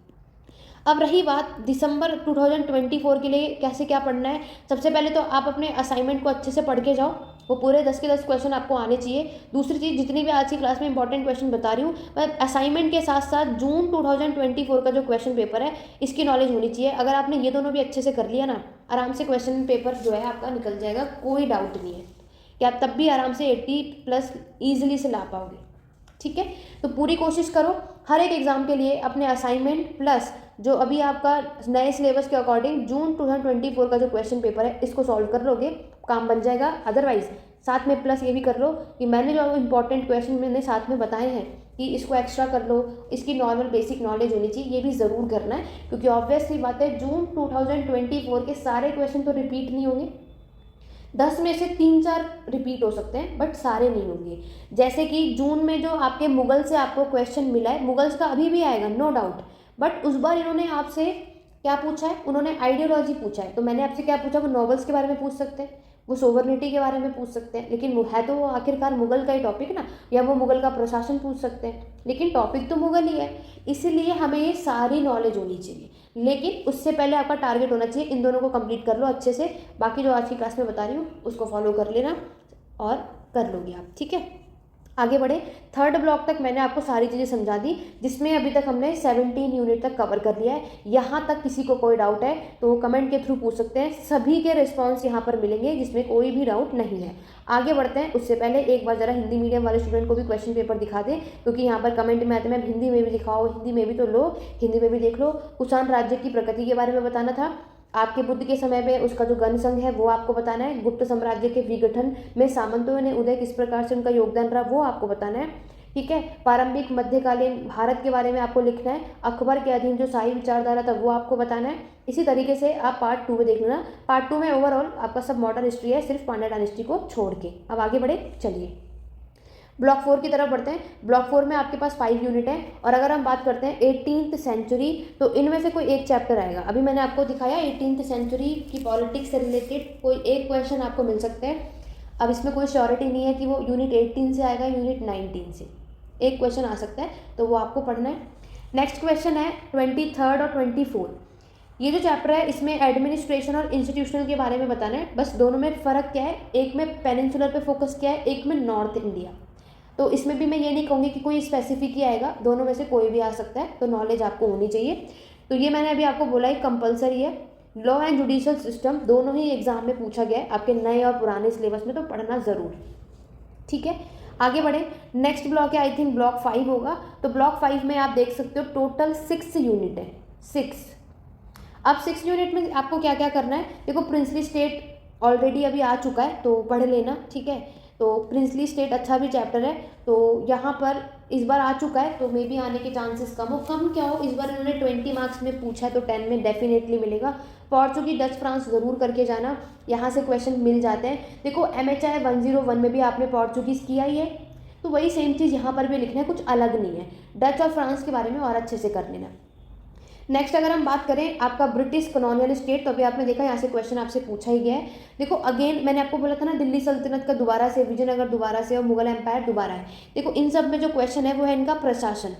अब रही बात दिसंबर 2024 के लिए कैसे क्या पढ़ना है। सबसे पहले तो आप अपने असाइनमेंट को अच्छे से पढ़ के जाओ, वो पूरे 10 के 10 क्वेश्चन आपको आने चाहिए। दूसरी चीज़, जितनी भी आज की क्लास में इंपॉर्टेंट क्वेश्चन बता रही हूँ, मैं असाइनमेंट के साथ साथ जून 2024 का जो क्वेश्चन पेपर है इसकी नॉलेज होनी चाहिए। अगर आपने ये दोनों भी अच्छे से कर लिया ना, आराम से क्वेश्चन पेपर जो है आपका निकल जाएगा, कोई डाउट नहीं है कि आप तब भी आराम से 80+ ईजिली से ला पाओगे। ठीक है, तो पूरी कोशिश करो हर एक एग्जाम के लिए अपने असाइनमेंट प्लस जो अभी आपका नए सिलेबस के अकॉर्डिंग जून 2024 का जो क्वेश्चन पेपर है इसको सॉल्व कर लोगे, काम बन जाएगा। अदरवाइज साथ में प्लस ये भी कर लो कि मैंने जो इंपॉर्टेंट क्वेश्चन मैंने साथ में बताए हैं कि इसको एक्स्ट्रा कर लो, इसकी नॉर्मल बेसिक नॉलेज होनी चाहिए, ये भी ज़रूर करना है, क्योंकि ऑब्वियसली बात है जून 2024 के सारे क्वेश्चन तो रिपीट नहीं होंगे। 10 में से 3-4 रिपीट हो सकते हैं, बट सारे नहीं होंगे। जैसे कि जून में जो आपके मुगल से आपको क्वेश्चन मिला है, मुगल्स का अभी भी आएगा नो डाउट, बट उस बार इन्होंने आपसे क्या पूछा है, उन्होंने आइडियोलॉजी पूछा है। तो मैंने आपसे क्या पूछा, वो नॉवेल्स के बारे में पूछ सकते हैं, वो सोवरनिटी के बारे में पूछ सकते हैं, लेकिन वो है तो वो आखिरकार मुगल का ही टॉपिक ना, या वो मुगल का प्रशासन पूछ सकते हैं, लेकिन टॉपिक तो मुगल ही है। इसीलिए हमें ये सारी नॉलेज होनी चाहिए, लेकिन उससे पहले आपका टारगेट होना चाहिए इन दोनों को कंप्लीट कर लो अच्छे से। बाकी जो आज की क्लास में बता रही हूँ उसको फॉलो कर लेना और कर लोगे आप, ठीक है। आगे बढ़े, थर्ड ब्लॉक तक मैंने आपको सारी चीज़ें समझा दी, जिसमें अभी तक हमने 17 यूनिट तक कवर कर लिया है। यहाँ तक किसी को कोई डाउट है तो वो कमेंट के थ्रू पूछ सकते हैं, सभी के रिस्पॉन्स यहाँ पर मिलेंगे, जिसमें कोई भी डाउट नहीं है। आगे बढ़ते हैं, उससे पहले एक बार ज़रा हिंदी मीडियम वाले स्टूडेंट को भी क्वेश्चन पेपर दिखा दें, क्योंकि यहाँ पर कमेंट में आते हैं मैम हिंदी में भी दिखाओ, हिंदी में भी तो लो, हिंदी में भी देख लो। कुषाण राज्य की प्रकृति के बारे में बताना था, आपके बुद्ध के समय में उसका जो गण संघ है वो आपको बताना है, गुप्त साम्राज्य के विघटन में सामंतों ने उदय किस प्रकार से उनका योगदान रहा वो आपको बताना है, ठीक है। प्रारंभिक मध्यकालीन भारत के बारे में आपको लिखना है, अकबर के अधीन जो शाही विचारधारा था वो आपको बताना है। इसी तरीके से आप पार्ट 2 में देख लेना, पार्ट 2 में ओवरऑल आपका सब मॉडर्न हिस्ट्री है, सिर्फ पांड्या डायनेस्टी को छोड़ के। अब आगे बढ़े, चलिए ब्लॉक 4 की तरफ बढ़ते हैं। ब्लॉक 4 में आपके पास 5 यूनिट है, और अगर हम बात करते हैं 18th सेंचुरी, तो इनमें से कोई एक चैप्टर आएगा। अभी मैंने आपको दिखाया 18th सेंचुरी की पॉलिटिक्स से रिलेटेड कोई एक क्वेश्चन आपको मिल सकते हैं। अब इसमें कोई श्योरिटी नहीं है कि वो यूनिट 18 से आएगा, यूनिट 19 से एक क्वेश्चन आ सकता है, तो वो आपको पढ़ना है। नेक्स्ट क्वेश्चन है 23rd और 24। ये जो चैप्टर है इसमें एडमिनिस्ट्रेशन और इंस्टीट्यूशनल के बारे में बताना है, बस दोनों में फ़र्क क्या है, एक में पेनिनसुलर पे फोकस किया है, एक में नॉर्थ इंडिया। तो इसमें भी मैं ये नहीं कहूँगी कि कोई स्पेसिफिक ही आएगा, दोनों में से कोई भी आ सकता है, तो नॉलेज आपको होनी चाहिए। तो ये मैंने अभी आपको बोला ही कंपलसरी है। लॉ एंड जुडिशियल सिस्टम दोनों ही एग्जाम में पूछा गया है, आपके नए और पुराने सिलेबस में, तो पढ़ना ज़रूर, ठीक है। आगे बढ़े, नेक्स्ट ब्लॉक है आई थिंक ब्लॉक 5 होगा। तो ब्लॉक 5 में आप देख सकते हो टोटल 6 यूनिट है, 6। अब 6 यूनिट में आपको क्या क्या करना है, देखो प्रिंसली स्टेट ऑलरेडी अभी आ चुका है तो पढ़ लेना, ठीक है। तो प्रिंसली स्टेट अच्छा भी चैप्टर है, तो यहाँ पर इस बार आ चुका है, तो मे बी आने के चांसेस कम हो। कम क्या हो, इस बार इन्होंने 20 मार्क्स में पूछा है, तो 10 में डेफिनेटली मिलेगा। पोर्चुगीज डच फ्रांस ज़रूर करके जाना, यहाँ से क्वेश्चन मिल जाते हैं। देखो MHI 101 में भी आपने पोर्चुगीज़ किया ही है, तो वही सेम चीज़ यहाँ पर भी लिखना है, कुछ अलग नहीं है। डच और फ्रांस के बारे में और अच्छे से कर लेना। नेक्स्ट अगर हम बात करें आपका ब्रिटिश कॉलोनियल स्टेट, तो अभी आपने देखा यहाँ से क्वेश्चन आपसे पूछा ही गया है। देखो अगेन मैंने आपको बोला था ना, दिल्ली सल्तनत का दोबारा से, विजयनगर दोबारा से, और मुगल एम्पायर दोबारा है। देखो इन सब में जो क्वेश्चन है वो है इनका प्रशासन।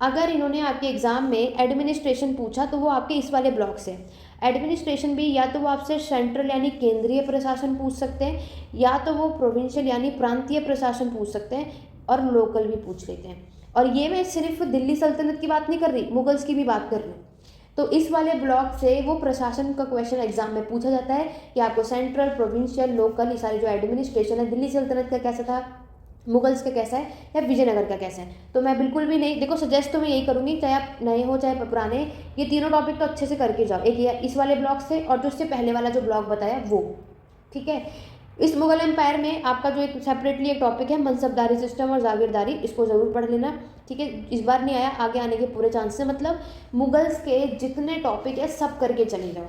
अगर इन्होंने आपके एग्जाम में एडमिनिस्ट्रेशन पूछा तो वो आपके इस वाले ब्लॉक से। एडमिनिस्ट्रेशन भी या तो वो आपसे सेंट्रल यानी केंद्रीय प्रशासन पूछ सकते हैं, या तो वो प्रोविंशियल यानी प्रांतीय प्रशासन पूछ सकते हैं, और लोकल भी पूछ लेते हैं। और ये मैं सिर्फ दिल्ली सल्तनत की बात नहीं कर रही, मुगल्स की भी बात कर रही हूँ। तो इस वाले ब्लॉक से वो प्रशासन का क्वेश्चन एग्जाम में पूछा जाता है कि आपको सेंट्रल, प्रोविंशियल, लोकल, ये सारे जो एडमिनिस्ट्रेशन है, दिल्ली सल्तनत का कैसा था, मुगल्स का कैसा है, या विजयनगर का कैसा है। तो मैं बिल्कुल भी नहीं, देखो सजेस्ट तो मैं यही करूँगी, चाहे आप नए हो चाहे पुराने, ये तीनों टॉपिक तो अच्छे से करके जाओ। एक ये इस वाले ब्लॉक से, और जो उससे पहले वाला जो ब्लॉक बताया वो, ठीक है। इस मुगल एम्पायर में आपका जो एक सेपरेटली एक टॉपिक है मनसबदारी सिस्टम और जागीरदारी, इसको ज़रूर पढ़ लेना, ठीक है। इस बार नहीं आया, आगे आने के पूरे चांस है। मतलब मुगल्स के जितने टॉपिक है सब करके चले जाओ,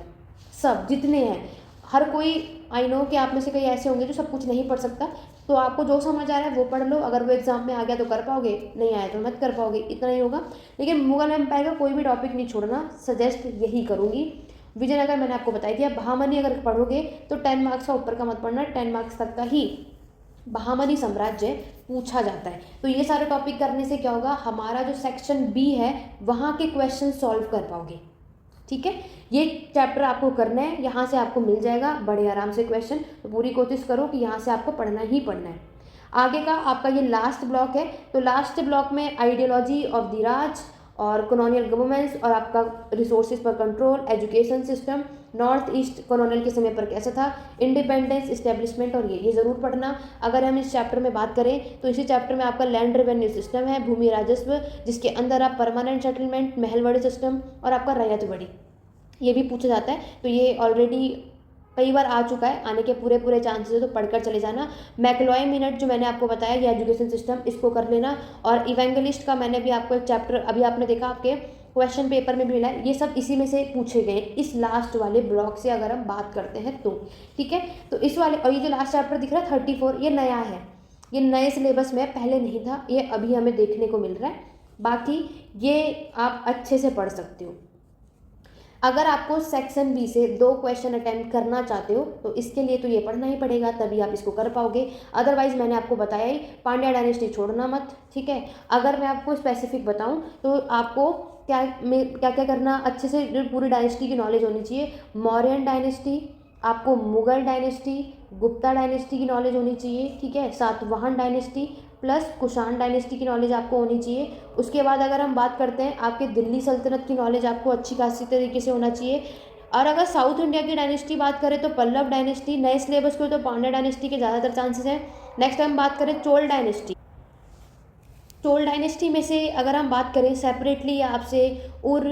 सब जितने हैं। हर कोई, आई नो कि आप में से कई ऐसे होंगे जो सब कुछ नहीं पढ़ सकता, तो आपको जो समझ आ रहा है वो पढ़ लो। अगर वो एग्जाम में आ गया तो कर पाओगे, नहीं आया तो मत कर पाओगे, इतना ही होगा। लेकिन मुगल एम्पायर का कोई भी टॉपिक नहीं छोड़ना, सजेस्ट यही करूँगी। विजयनगर मैंने आपको बताई दिया। बहामनी अगर पढ़ोगे तो 10 मार्क्स का ऊपर का मत पढ़ना, 10 मार्क्स तक का ही बहामनी साम्राज्य पूछा जाता है। तो ये सारे टॉपिक करने से क्या होगा, हमारा जो सेक्शन बी है वहाँ के क्वेश्चन सॉल्व कर पाओगे, ठीक है। ये चैप्टर आपको करना है, यहाँ से आपको मिल जाएगा बड़े आराम से क्वेश्चन। तो पूरी कोशिश करो कि यहाँ से आपको पढ़ना ही पढ़ना है। आगे का आपका ये लास्ट ब्लॉक है, तो लास्ट ब्लॉक में आइडियोलॉजी ऑफ द राज और कॉलोनियल गवर्नमेंट्स, और आपका रिसोर्सेज पर control, education system, north east colonial के समय पर कैसा था, इंडिपेंडेंस, इस्टेब्लिशमेंट, और ये ज़रूर पढ़ना। अगर हम इस चैप्टर में बात करें तो इसी चैप्टर में आपका लैंड रेवेन्यू सिस्टम है, भूमि राजस्व, जिसके अंदर आप परमानेंट सेटलमेंट, महलवाड़ी सिस्टम और आपका रैयत बड़ी, ये भी पूछा जाता है। तो ये ऑलरेडी कई बार आ चुका है, आने के पूरे पूरे चांसेस है, तो पढ़कर चले जाना। मैक्लॉय मिनट जो मैंने आपको बताया ये एजुकेशन सिस्टम, इसको कर लेना। और इवेंगलिस्ट का मैंने भी आपको एक चैप्टर अभी आपने देखा आपके क्वेश्चन पेपर में भी मिला है, ये सब इसी में से पूछे गए इस लास्ट वाले ब्लॉक से अगर हम बात करते हैं तो। ठीक है, तो इस वाले, और ये जो लास्ट चैप्टर दिख रहा है 34, ये नया है, ये नए सिलेबस में पहले नहीं था, ये अभी हमें देखने को मिल रहा है। बाकी ये आप अच्छे से पढ़ सकते हो। अगर आपको सेक्शन बी से 2 क्वेश्चन अटेम्प्ट करना चाहते हो तो इसके लिए तो ये पढ़ना ही पड़ेगा, तभी आप इसको कर पाओगे। अदरवाइज मैंने आपको बताया ही, पांड्या डायनेस्टी छोड़ना मत। ठीक है, अगर मैं आपको स्पेसिफिक बताऊं तो आपको क्या क्या करना, अच्छे से पूरी डायनेस्टी की नॉलेज होनी चाहिए। मौर्यन डायनेस्टी, आपको मुगल डायनेस्टी, गुप्ता डायनेस्टी की नॉलेज होनी चाहिए। ठीक है, Satavahana dynasty plus Kushan dynasty की नॉलेज आपको होनी चाहिए। उसके बाद अगर हम बात करते हैं, आपके दिल्ली सल्तनत की नॉलेज आपको अच्छी खासी तरीके से होना चाहिए। और अगर साउथ इंडिया की डायनेस्टी बात करें तो पल्लव डायनेस्टी, नए सिलेबस को तो पांड्या डायनेस्टी के ज़्यादातर चांसेस हैं। नेक्स्ट हम बात करें चोल डायनेस्टी, चोल डायनेस्टी में से अगर हम बात करें सेपरेटली आपसे उर,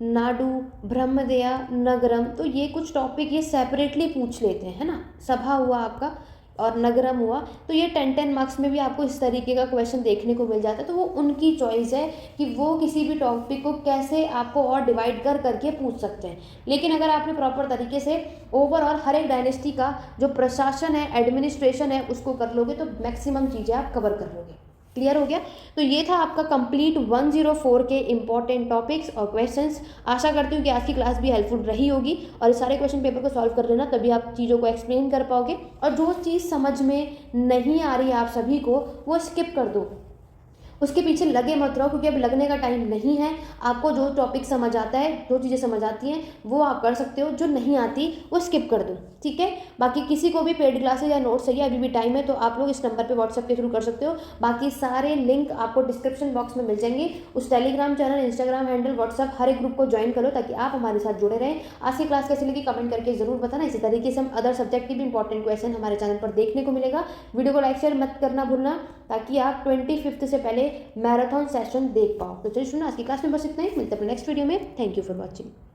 नाडु, ब्रह्मदेया, नगरम, तो ये कुछ टॉपिक ये सेपरेटली पूछ लेते हैं, है ना। सभा हुआ आपका और नगरम हुआ, तो ये 10 मार्क्स में भी आपको इस तरीके का क्वेश्चन देखने को मिल जाता है। तो वो उनकी चॉइस है कि वो किसी भी टॉपिक को कैसे आपको और डिवाइड कर करके पूछ सकते हैं। लेकिन अगर आपने प्रॉपर तरीके से ओवरऑल हर एक डायनेस्टी का जो प्रशासन है, एडमिनिस्ट्रेशन है, उसको कर लोगे तो मैक्सिमम चीज़ें आप कवर कर लोगे। क्लियर हो गया। तो ये था आपका कंप्लीट 104 के इंपॉर्टेंट टॉपिक्स और क्वेश्चंस। आशा करती हूँ कि आज की क्लास भी हेल्पफुल रही होगी और इस सारे क्वेश्चन पेपर को सॉल्व कर लेना, तभी आप चीज़ों को एक्सप्लेन कर पाओगे। और जो चीज़ समझ में नहीं आ रही है आप सभी को, वो स्किप कर दो, उसके पीछे लगे मत रहो, क्योंकि अब लगने का टाइम नहीं है। आपको जो टॉपिक समझ आता है, जो चीज़ें समझ आती हैं वो आप कर सकते हो, जो नहीं आती वो स्किप कर दो। ठीक है, बाकी किसी को भी पेड क्लासेस या नोट्स चाहिए, अभी भी टाइम है, तो आप लोग इस नंबर पे व्हाट्सएप के थ्रू कर सकते हो। बाकी सारे लिंक आपको डिस्क्रिप्शन बॉक्स में मिल जाएंगे। उस Telegram channel, Instagram handle, WhatsApp, हर एक ग्रुप को ज्वाइन करो ताकि आप हमारे साथ जुड़े रहें। आज की क्लास कैसी लगी कमेंट करके जरूर बताना। इसी तरीके से हम अदर सब्जेक्ट के भी इंपॉर्टेंट क्वेश्चन हमारे चैनल पर देखने को मिलेगा। वीडियो को लाइक शेयर मत करना भूलना, ताकि आप 25 से पहले मैराथन सेशन देख पाओ। तो चलिए सुनना, आज की क्लास में बस इतना ही, मिलते हैं अपने नेक्स्ट वीडियो में। Thank you for watching.